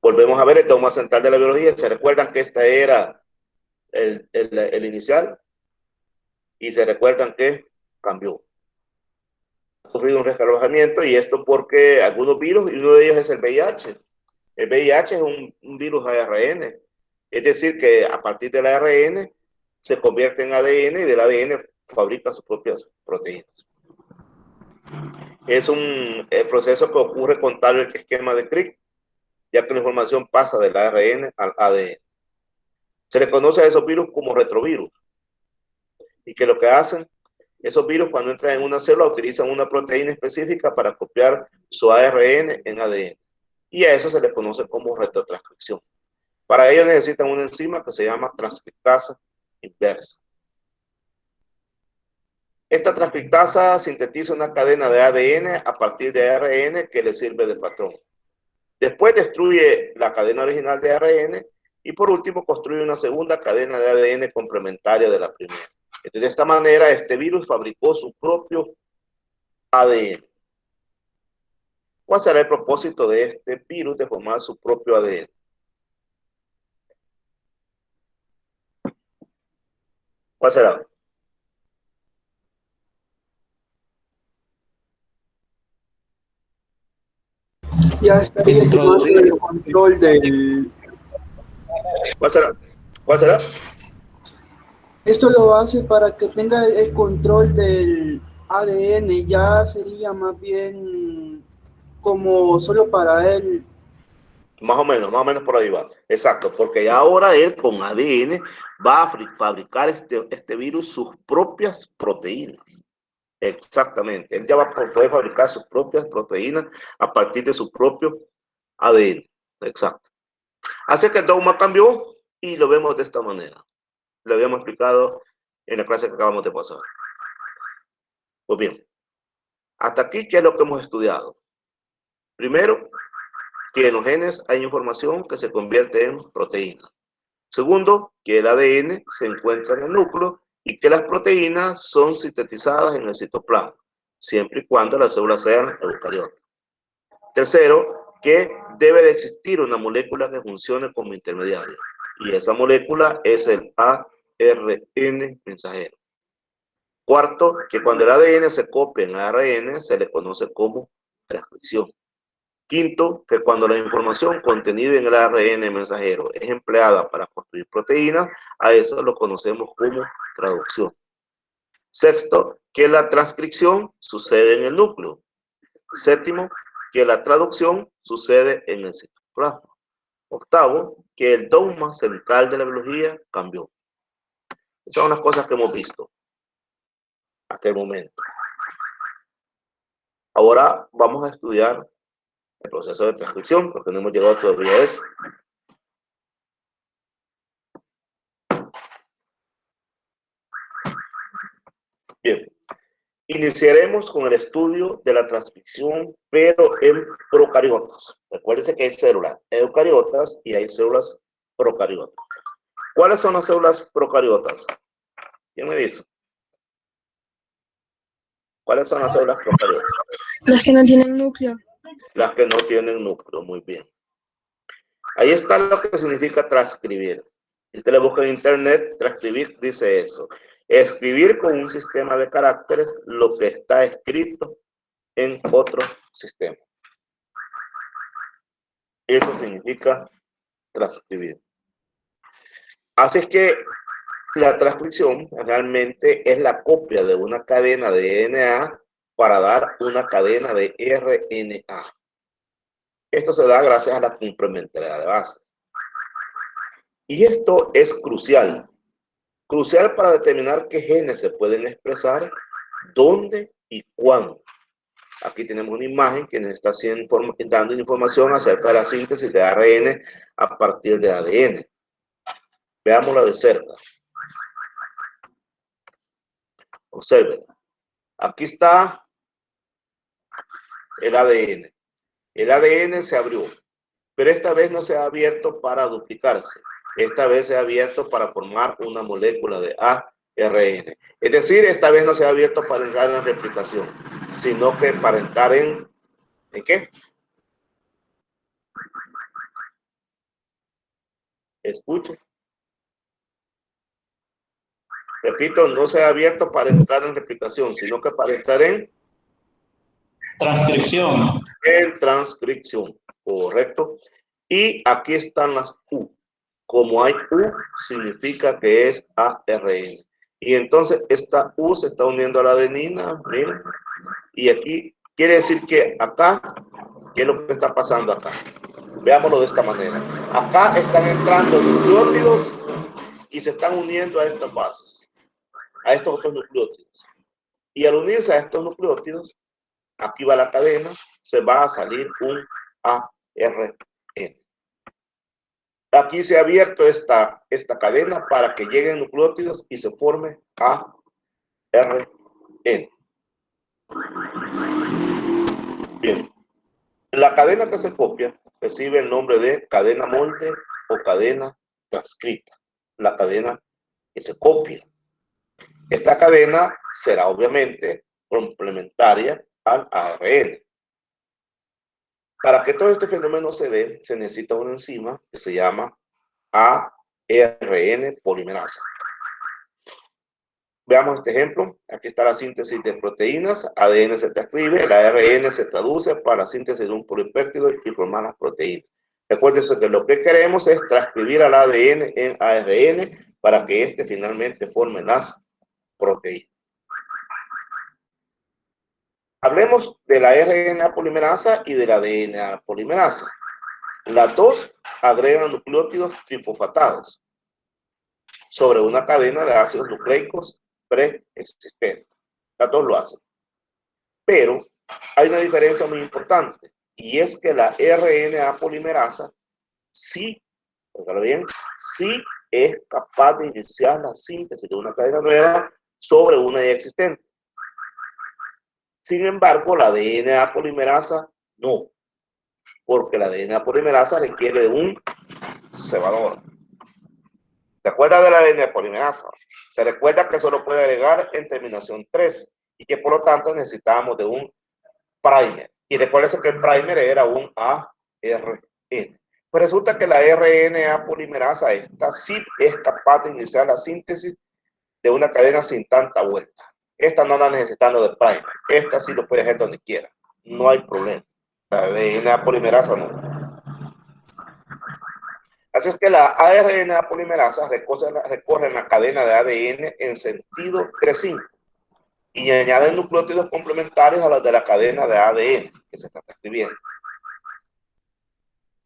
Volvemos a ver el dogma central de la biología. ¿Se recuerdan que esta era el inicial? Y se recuerdan que cambió. Ha sufrido un resquebrajamiento, y esto porque algunos virus, y uno de ellos es el VIH. El VIH es un virus ARN. Es decir, que a partir del ARN se convierte en ADN y del ADN fabrica sus propias proteínas. Es un proceso que ocurre con tal el esquema de Crick, ya que la información pasa del ARN al ADN. Se le conoce a esos virus como retrovirus. Y que lo que hacen, esos virus cuando entran en una célula utilizan una proteína específica para copiar su ARN en ADN. Y a eso se le conoce como retrotranscripción. Para ello necesitan una enzima que se llama transcriptasa inversa. Esta transcriptasa sintetiza una cadena de ADN a partir de ARN que le sirve de patrón. Después destruye la cadena original de ARN y por último construye una segunda cadena de ADN complementaria de la primera. Entonces, de esta manera, este virus fabricó su propio ADN. ¿Cuál será el propósito de este virus de formar su propio ADN? ¿Cuál será? Ya estaría tomando el control del... ¿Cuál será? ¿Cuál será? Esto lo hace para que tenga el control del ADN, ya sería más bien como solo para él. Más o menos por ahí va. Exacto, porque ya ahora él con ADN va a fabricar este virus sus propias proteínas. Exactamente, él ya va a poder fabricar sus propias proteínas a partir de su propio ADN. Exacto. Así que el dogma cambió y lo vemos de esta manera. Lo habíamos explicado en la clase que acabamos de pasar. Pues bien, hasta aquí, ¿qué es lo que hemos estudiado? Primero, que en los genes hay información que se convierte en proteína. Segundo, que el ADN se encuentra en el núcleo y que las proteínas son sintetizadas en el citoplasma, siempre y cuando las células sean eucariotas. Tercero, que debe de existir una molécula que funcione como intermediaria, y esa molécula es el ARN mensajero. Cuarto, que cuando el ADN se copia en ARN se le conoce como transcripción. Quinto, que cuando la información contenida en el ARN mensajero es empleada para construir proteínas, a eso lo conocemos como traducción. Sexto, que la transcripción sucede en el núcleo. Séptimo, que la traducción sucede en el citoplasma. Octavo, que el dogma central de la biología cambió. Esas son las cosas que hemos visto hasta el momento. Ahora vamos a estudiar el proceso de transcripción, porque no hemos llegado todavía a eso. Bien, iniciaremos con el estudio de la transcripción, pero en procariotas. Recuérdense que hay células eucariotas y hay células procariotas. ¿Cuáles son las células procariotas? ¿Quién me dice? ¿Cuáles son las células procariotas? Las que no tienen núcleo. Las que no tienen núcleo, muy bien. Ahí está lo que significa transcribir. Si usted le busca en internet, transcribir dice eso. Escribir con un sistema de caracteres lo que está escrito en otro sistema. Eso significa transcribir. Así es que la transcripción realmente es la copia de una cadena de DNA para dar una cadena de RNA. Esto se da gracias a la complementariedad de base. Y esto es crucial. Crucial para determinar qué genes se pueden expresar, dónde y cuándo. Aquí tenemos una imagen que nos está dando información acerca de la síntesis de ARN a partir de ADN. Veámosla de cerca. Observen. Aquí está el ADN. El ADN se abrió, pero esta vez no se ha abierto para duplicarse. Esta vez se ha abierto para formar una molécula de ARN. Es decir, esta vez no se ha abierto para entrar en replicación, sino que para entrar ¿en qué? Escuchen. Repito, no se ha abierto para entrar en replicación, sino que para entrar en transcripción. En transcripción, correcto. Y aquí están las U. Como hay U, significa que es ARN. Y entonces esta U se está uniendo a la adenina, miren. Y aquí quiere decir que acá, ¿qué es lo que está pasando acá? Veámoslo de esta manera. Acá están entrando nucleótidos y se están uniendo a estas bases, a estos otros nucleótidos. Y al unirse a estos nucleótidos, aquí va la cadena, se va a salir un ARN. Aquí se ha abierto esta cadena para que lleguen nucleótidos y se forme ARN. Bien. La cadena que se copia recibe el nombre de cadena molde o cadena transcrita. La cadena que se copia. Esta cadena será obviamente complementaria al ARN. Para que todo este fenómeno se dé, se necesita una enzima que se llama ARN polimerasa. Veamos este ejemplo. Aquí está la síntesis de proteínas. ADN se transcribe, el ARN se traduce para la síntesis de un polipéptido y formar las proteínas. Recuérdense que lo que queremos es transcribir al ADN en ARN para que éste finalmente forme las proteínas. Hablemos de la RNA polimerasa y de la DNA polimerasa. Las dos agregan nucleótidos trifosfatados sobre una cadena de ácidos nucleicos preexistentes. Las dos lo hacen. Pero hay una diferencia muy importante, y es que la RNA polimerasa sí, oiganlo bien, sí es capaz de iniciar la síntesis de una cadena nueva sobre una ya existente. Sin embargo, la DNA polimerasa no, porque la DNA polimerasa requiere de un cebador. ¿Se acuerda de la DNA polimerasa? Se recuerda que solo puede agregar en terminación 3 y que por lo tanto necesitábamos de un primer. Y recuérdense que el primer era un ARN. Pues resulta que la RNA polimerasa esta sí es capaz de iniciar la síntesis de una cadena sin tanta vuelta. Esta no anda necesitando de primer. Esta sí lo puede hacer donde quiera. No hay problema. La DNA polimerasa no. Así es que la RNA polimerasa recorre la cadena de ADN en sentido 3'5 y añaden nucleótidos complementarios a los de la cadena de ADN que se está transcribiendo.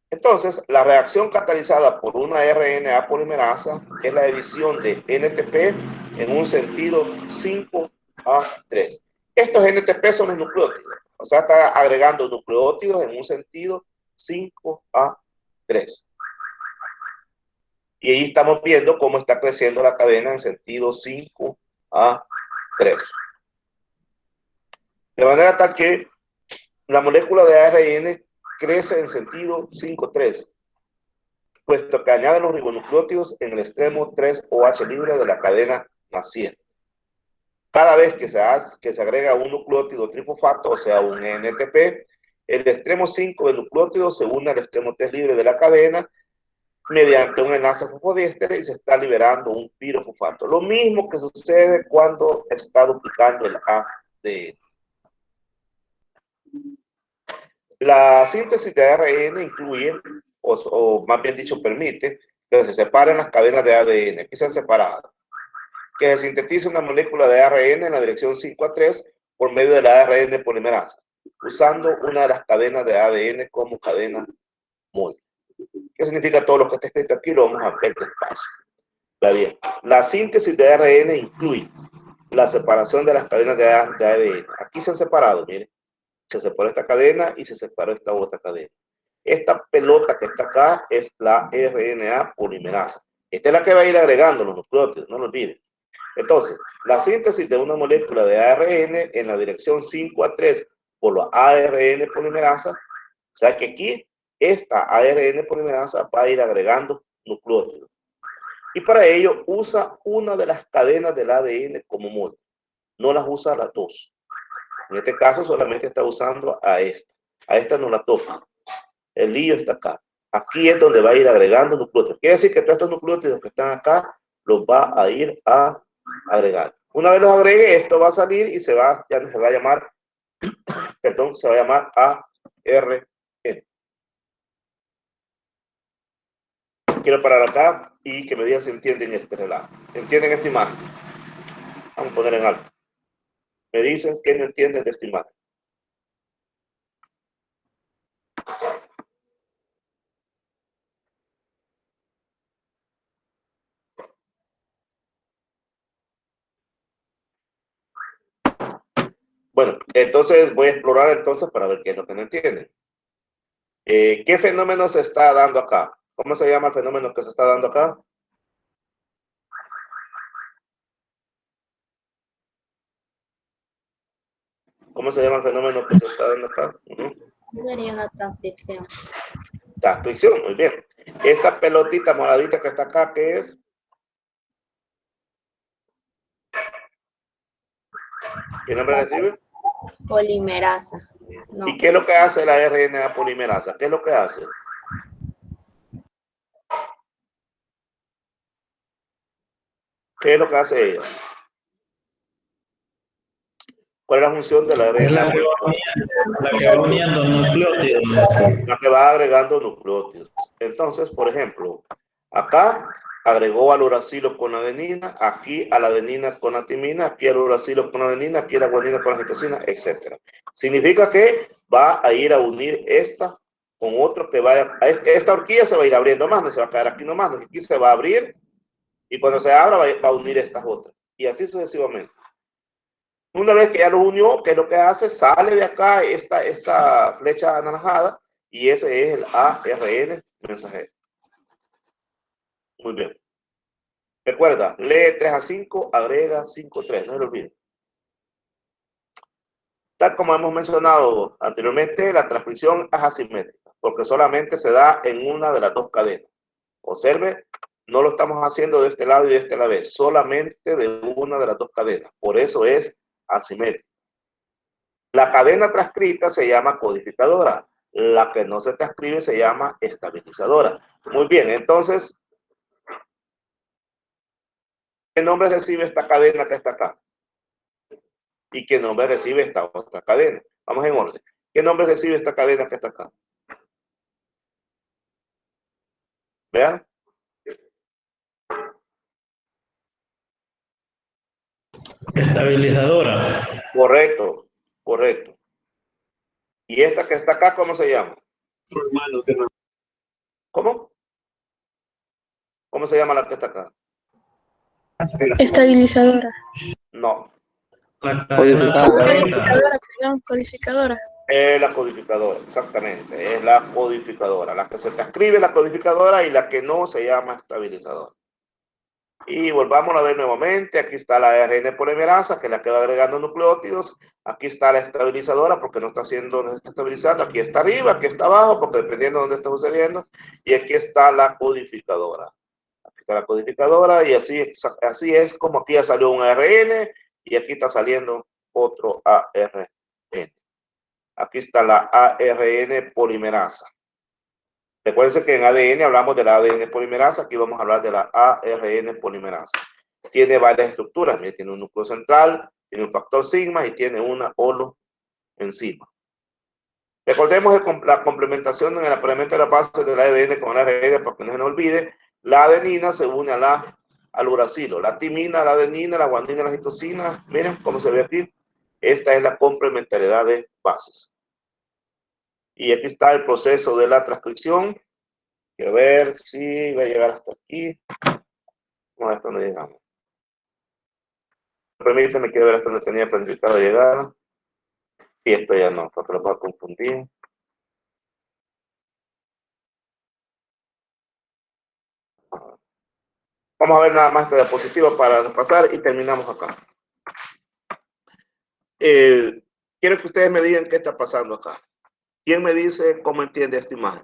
Entonces, la reacción catalizada por una RNA polimerasa es la edición de NTP en un sentido 5A3. Estos NTP son los nucleótidos, o sea, está agregando nucleótidos en un sentido 5A3. Y ahí estamos viendo cómo está creciendo la cadena en sentido 5A3. De manera tal que la molécula de ARN crece en sentido 5,3, puesto que añade los ribonucleótidos en el extremo 3OH libre de la cadena naciente. Cada vez que se agrega un nucleótido trifosfato, o sea, un NTP, el extremo 5 del nucleótido se une al extremo 3 libre de la cadena mediante un enlace fosfodiéster y se está liberando un pirofosfato. Lo mismo que sucede cuando está duplicando el ADN. La síntesis de ARN incluye, o más bien dicho, permite que se separen las cadenas de ADN, que sean separadas. Que se sintetice una molécula de ARN en la dirección 5A3 por medio de la ARN polimerasa, usando una de las cadenas de ADN como cadena múltiple. ¿Qué significa todo lo que está escrito aquí? Lo vamos a ver despacio. Está bien. La síntesis de ARN incluye la separación de las cadenas de ADN. Aquí se han separado, miren. Se separó esta cadena y se separó esta otra cadena. Esta pelota que está acá es la RNA polimerasa. Esta es la que va a ir agregando los nucleótidos, no lo olviden. Entonces, la síntesis de una molécula de ARN en la dirección 5A3 por la ARN polimerasa, o sea que aquí esta ARN polimerasa va a ir agregando nucleótidos. Y para ello usa una de las cadenas del ADN como molde. No las usa las dos. En este caso solamente está usando a esta. A esta no la toca. El lío está acá. Aquí es donde va a ir agregando nucleótidos. Quiere decir que todos estos nucleótidos que están acá los va a ir a agregar. Una vez los agregue, esto va a salir y ya se va a llamar, perdón, se va a llamar ARN. Quiero parar acá y que me digan si entienden este relato. ¿Entienden esta imagen? Vamos a poner en alto. Me dicen que no entienden de esta imagen. Bueno, entonces voy a explorar entonces para ver qué es lo que no entienden. ¿Qué fenómeno se está dando acá? ¿Cómo se llama el fenómeno que se está dando acá? ¿Cómo se llama el fenómeno que se está dando acá? Sería una transcripción. Transcripción, muy bien. Esta pelotita moradita que está acá, ¿qué es? ¿Qué nombre recibe? Polimerasa. No. ¿Y qué es lo que hace la RNA polimerasa? ¿Qué es lo que hace? ¿Qué es lo que hace ella? ¿Cuál es la función de la RNA? Es la que va uniendo nucleótidos. La que va agregando nucleótidos. Entonces, por ejemplo, acá agregó al uracilo con adenina, aquí a la adenina con la timina, aquí al uracilo con adenina, aquí a la guanina con la citosina, etc. Significa que va a ir a unir esta con otro que vaya, esta horquilla se va a ir abriendo más, no se va a quedar aquí nomás, aquí se va a abrir y cuando se abra va a unir estas otras y así sucesivamente. Una vez que ya lo unió, ¿qué es lo que hace? Sale de acá esta flecha anaranjada y ese es el ARN mensajero. Muy bien. Recuerda, lee 3 a 5, agrega 5 a 3, no se lo olviden. Tal como hemos mencionado anteriormente, la transcripción es asimétrica, porque solamente se da en una de las dos cadenas. Observe, no lo estamos haciendo de este lado y de este lado, solamente de una de las dos cadenas. Por eso es asimétrica. La cadena transcrita se llama codificadora. La que no se transcribe se llama estabilizadora. Muy bien, entonces, ¿qué nombre recibe esta cadena que está acá? ¿Y qué nombre recibe esta otra cadena? Vamos en orden. ¿Qué nombre recibe esta cadena que está acá? ¿Vean? Estabilizadora. Correcto, correcto. ¿Y esta que está acá, cómo se llama? ¿Cómo? ¿Cómo se llama la que está acá? Estabilizadora. No. Codificadora, perdón, codificadora. Es la codificadora, exactamente. Es la codificadora. La que se transcribe la codificadora y la que no se llama estabilizadora. Y volvamos a ver nuevamente. Aquí está la ARN polimerasa, que la que va agregando nucleótidos. Aquí está la estabilizadora, porque no está haciendo, no está estabilizando. Aquí está arriba, aquí está abajo, porque dependiendo de dónde está sucediendo. Y aquí está la codificadora. Aquí está la codificadora y así es como aquí ya salió un ARN y aquí está saliendo otro ARN. Aquí está la ARN polimerasa. Recuerden que en ADN hablamos de la ADN polimerasa, aquí vamos a hablar de la ARN polimerasa. Tiene varias estructuras, tiene un núcleo central, tiene un factor sigma y tiene una holoenzima. Recordemos la complementación en el apareamiento de la base del ADN con el ARN, para que no se nos olvide. La adenina se une al uracilo, la timina, la adenina, la guanina, la citosina. Miren cómo se ve aquí. Esta es la complementariedad de bases. Y aquí está el proceso de la transcripción. Quiero ver si va a llegar hasta aquí. Vamos a ver hasta donde llegamos. Permíteme, quiero ver hasta donde tenía planificado llegar. Y esto ya no, porque lo voy a confundir. Vamos a ver nada más esta diapositiva para pasar y terminamos acá. Quiero que ustedes me digan qué está pasando acá. ¿Quién me dice cómo entiende esta imagen?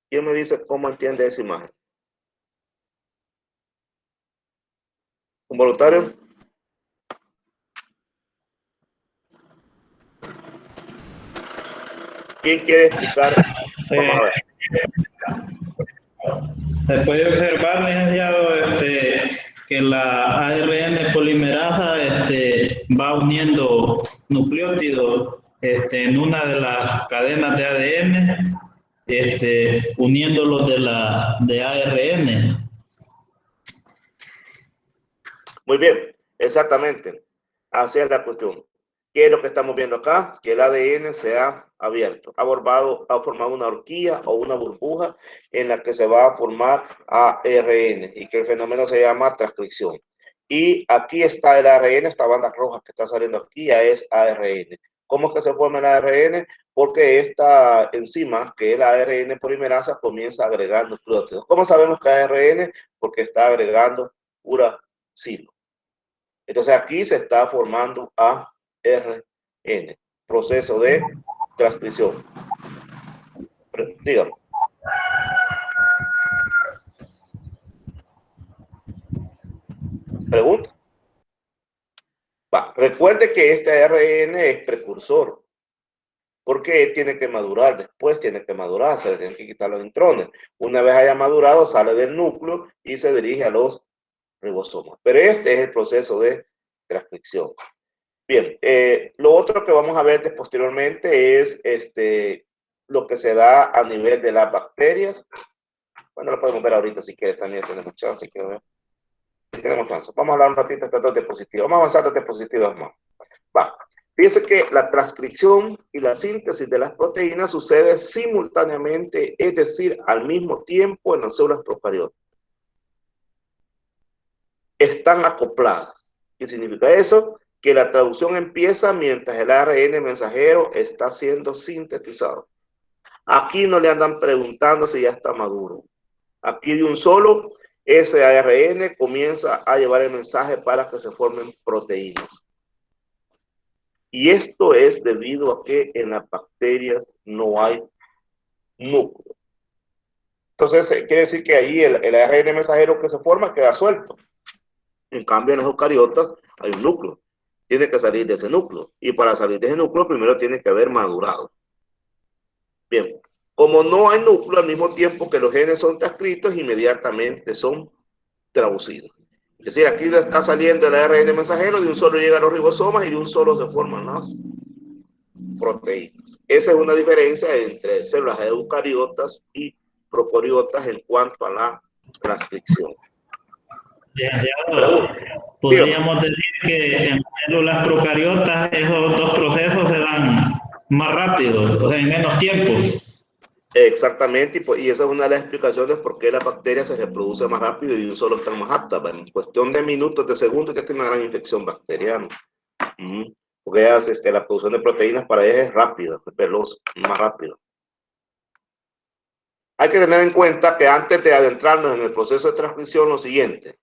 ¿Quién me dice cómo entiende esa imagen? ¿Un voluntario? ¿Quién quiere explicar? Vamos a ver. Se puede observar, licenciado, que la ARN polimerasa va uniendo nucleótidos en una de las cadenas de ADN, uniéndolos de ARN. Muy bien, exactamente. Así es la cuestión. ¿Qué es lo que estamos viendo acá? Que el ADN se ha abierto, ha formado una horquilla o una burbuja en la que se va a formar ARN y que el fenómeno se llama transcripción. Y aquí está el ARN, esta banda roja que está saliendo aquí ya es ARN. ¿Cómo es que se forma el ARN? Porque esta enzima, que es la ARN polimerasa, comienza a agregar nucleótidos. ¿Cómo sabemos que es ARN? Porque está agregando uracilo. Entonces aquí se está formando ARN, proceso de transcripción. Dígame. Pregunta. Recuerde que este ARN es precursor, porque tiene que madurar, después tiene que madurar, se le tienen que quitar los intrones. Una vez haya madurado, sale del núcleo y se dirige a los ribosomas. Pero este es el proceso de transcripción. Bien, lo otro que vamos a ver posteriormente es lo que se da a nivel de las bacterias. Bueno, lo podemos ver ahorita si quieres, también tenemos chance. Si tenemos chance. Vamos a hablar un ratito de estas dos diapositivas. Vamos a avanzar dos diapositivas más. Fíjense que la transcripción y la síntesis de las proteínas sucede simultáneamente, es decir, al mismo tiempo en las células procariotas. Están acopladas. ¿Qué significa eso? Que la traducción empieza mientras el ARN mensajero está siendo sintetizado. Aquí no le andan preguntando si ya está maduro. Aquí de un solo, ese ARN comienza a llevar el mensaje para que se formen proteínas. Y esto es debido a que en las bacterias no hay núcleo. Entonces, quiere decir que ahí el ARN mensajero que se forma queda suelto. En cambio, en los eucariotas hay un núcleo. Tiene que salir de ese núcleo. Y para salir de ese núcleo, primero tiene que haber madurado. Bien, como no hay núcleo, al mismo tiempo que los genes son transcritos, inmediatamente son traducidos. Es decir, aquí está saliendo el ARN mensajero, de un solo llega a los ribosomas y de un solo se forman las proteínas. Esa es una diferencia entre células eucariotas y procariotas en cuanto a la transcripción. Podríamos decir que en células procariotas esos dos procesos se dan más rápido, o sea, en menos tiempo. Exactamente, y esa es una de las explicaciones por qué la bacteria se reproduce más rápido y un solo están más aptas. En cuestión de minutos, de segundos, ya tiene una gran infección bacteriana. Porque la producción de proteínas para ellas es rápida, es veloz, más rápido. Hay que tener en cuenta que antes de adentrarnos en el proceso de transcripción, lo siguiente: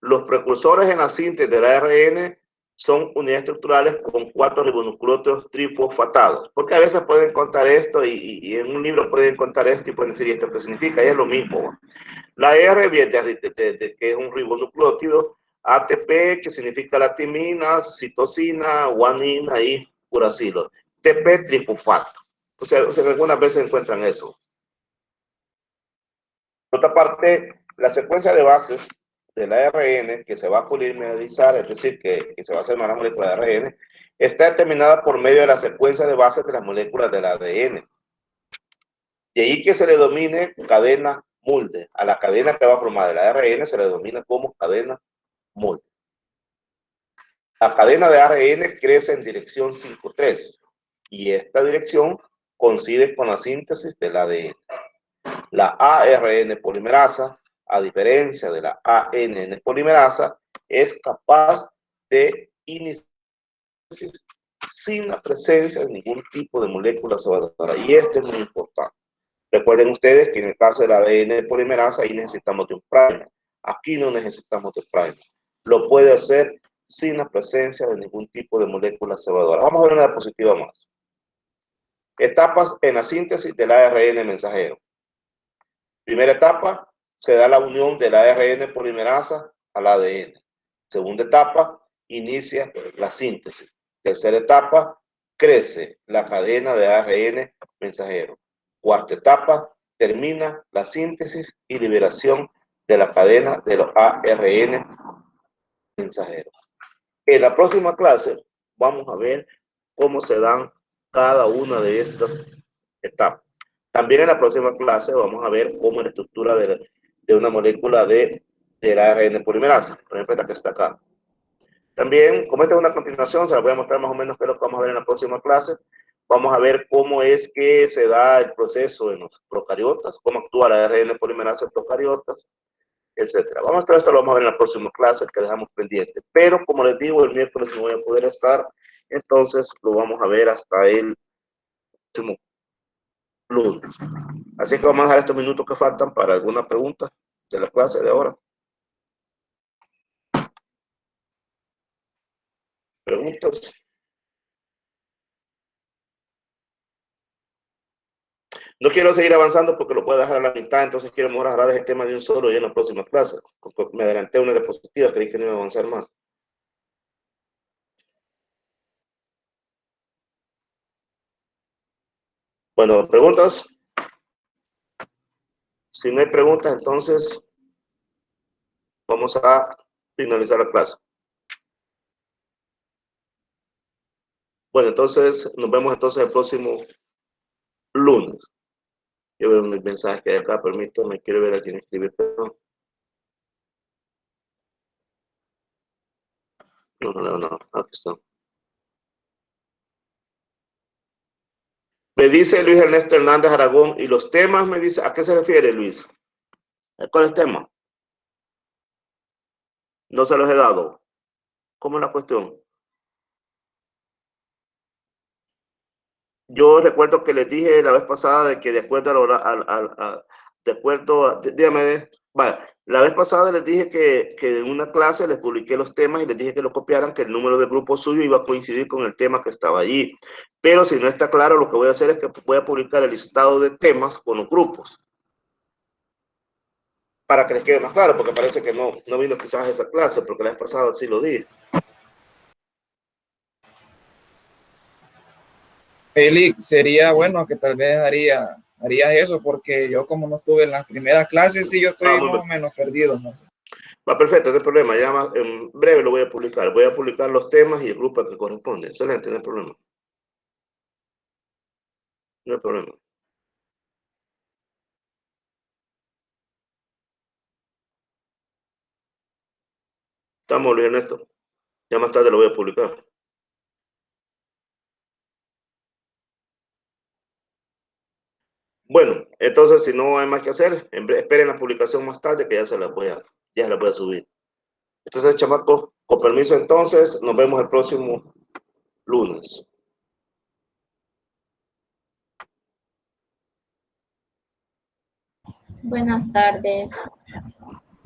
los precursores en la síntesis del ARN son unidades estructurales con 4 ribonucleótidos trifosfatados, porque a veces pueden contar esto y en un libro pueden contar esto y pueden decir esto qué significa, y es lo mismo. La R viene de que es un ribonucleótido, ATP, que significa la timina, citosina, guanina y uracilo. TP trifosfato. O sea, algunas veces encuentran eso. Por otra parte, la secuencia de bases del ARN que se va a polimerizar, es decir, que se va a hacer una molécula de ARN, está determinada por medio de la secuencia de bases de las moléculas del ADN. De ahí que se le domine cadena Mulder. A la cadena que va a formar el ARN se le denomina como cadena Mulder. La cadena de ARN crece en dirección 5'3", y esta dirección coincide con la síntesis del ADN. La ARN polimerasa, a diferencia de la ANN polimerasa, es capaz de iniciar sin la presencia de ningún tipo de molécula cebadora. Y esto es muy importante. Recuerden ustedes que en el caso de la ADN polimerasa, ahí necesitamos de un primer. Aquí no necesitamos de primer. Lo puede hacer sin la presencia de ningún tipo de molécula cebadora. Vamos a ver una diapositiva más. Etapas en la síntesis del ARN mensajero. Primera etapa, se da la unión de la ARN polimerasa al ADN. Segunda etapa, inicia la síntesis. Tercera etapa, crece la cadena de ARN mensajero. Cuarta etapa, termina la síntesis y liberación de la cadena de los ARN mensajeros. En la próxima clase vamos a ver cómo se dan cada una de estas etapas. También en la próxima clase vamos a ver cómo es la estructura de una molécula de ARN polimerasa. Por ejemplo, esta que está acá. También, como esta es una continuación, se la voy a mostrar más o menos qué es lo que vamos a ver en la próxima clase. Vamos a ver cómo es que se da el proceso en los procariotas, cómo actúa la ARN polimerasa en procariotas, etc. Vamos a ver esto, lo vamos a ver en la próxima clase que dejamos pendiente. Pero, como les digo, el miércoles no voy a poder estar, entonces lo vamos a ver hasta el próximo lunes. Así que vamos a dejar estos minutos que faltan para alguna pregunta de la clase de ahora. ¿Preguntas? No quiero seguir avanzando porque lo puedo dejar a la mitad, entonces quiero mejor agarrar ese tema de un solo y en la próxima clase. Me adelanté una diapositiva, creí que no iba a avanzar más. Bueno, ¿preguntas? Si no hay preguntas, entonces vamos a finalizar la clase. Bueno, entonces nos vemos entonces el próximo lunes. Yo veo mis mensajes que hay acá, permítanme, quiero ver a quién escribe. No, aquí está. Me dice Luis Ernesto Hernández Aragón, y los temas, me dice, ¿a qué se refiere Luis? ¿Cuál es el tema? No se los he dado. ¿Cómo es la cuestión? Yo recuerdo que les dije la vez pasada de que de acuerdo la vez pasada les dije que en una clase les publiqué los temas y les dije que lo copiaran, que el número de grupo suyo iba a coincidir con el tema que estaba allí. Pero si no está claro, lo que voy a hacer es que voy a publicar el listado de temas con los grupos. Para que les quede más claro, porque parece que no vino quizás esa clase, porque la vez pasada sí lo dije. Félix, sería bueno que tal vez harías eso, porque yo como no estuve en las primeras clases, sí yo estoy más o menos perdido, ¿no? Va, perfecto, no hay problema. Ya más, en breve lo voy a publicar. Voy a publicar los temas y el grupo que corresponde. Excelente, no hay problema. No hay problema. Estamos, Luis Ernesto. Ya más tarde lo voy a publicar. Bueno, entonces si no hay más que hacer, esperen la publicación más tarde que ya se la voy a subir. Entonces, chamacos, con permiso entonces, nos vemos el próximo lunes. Buenas tardes.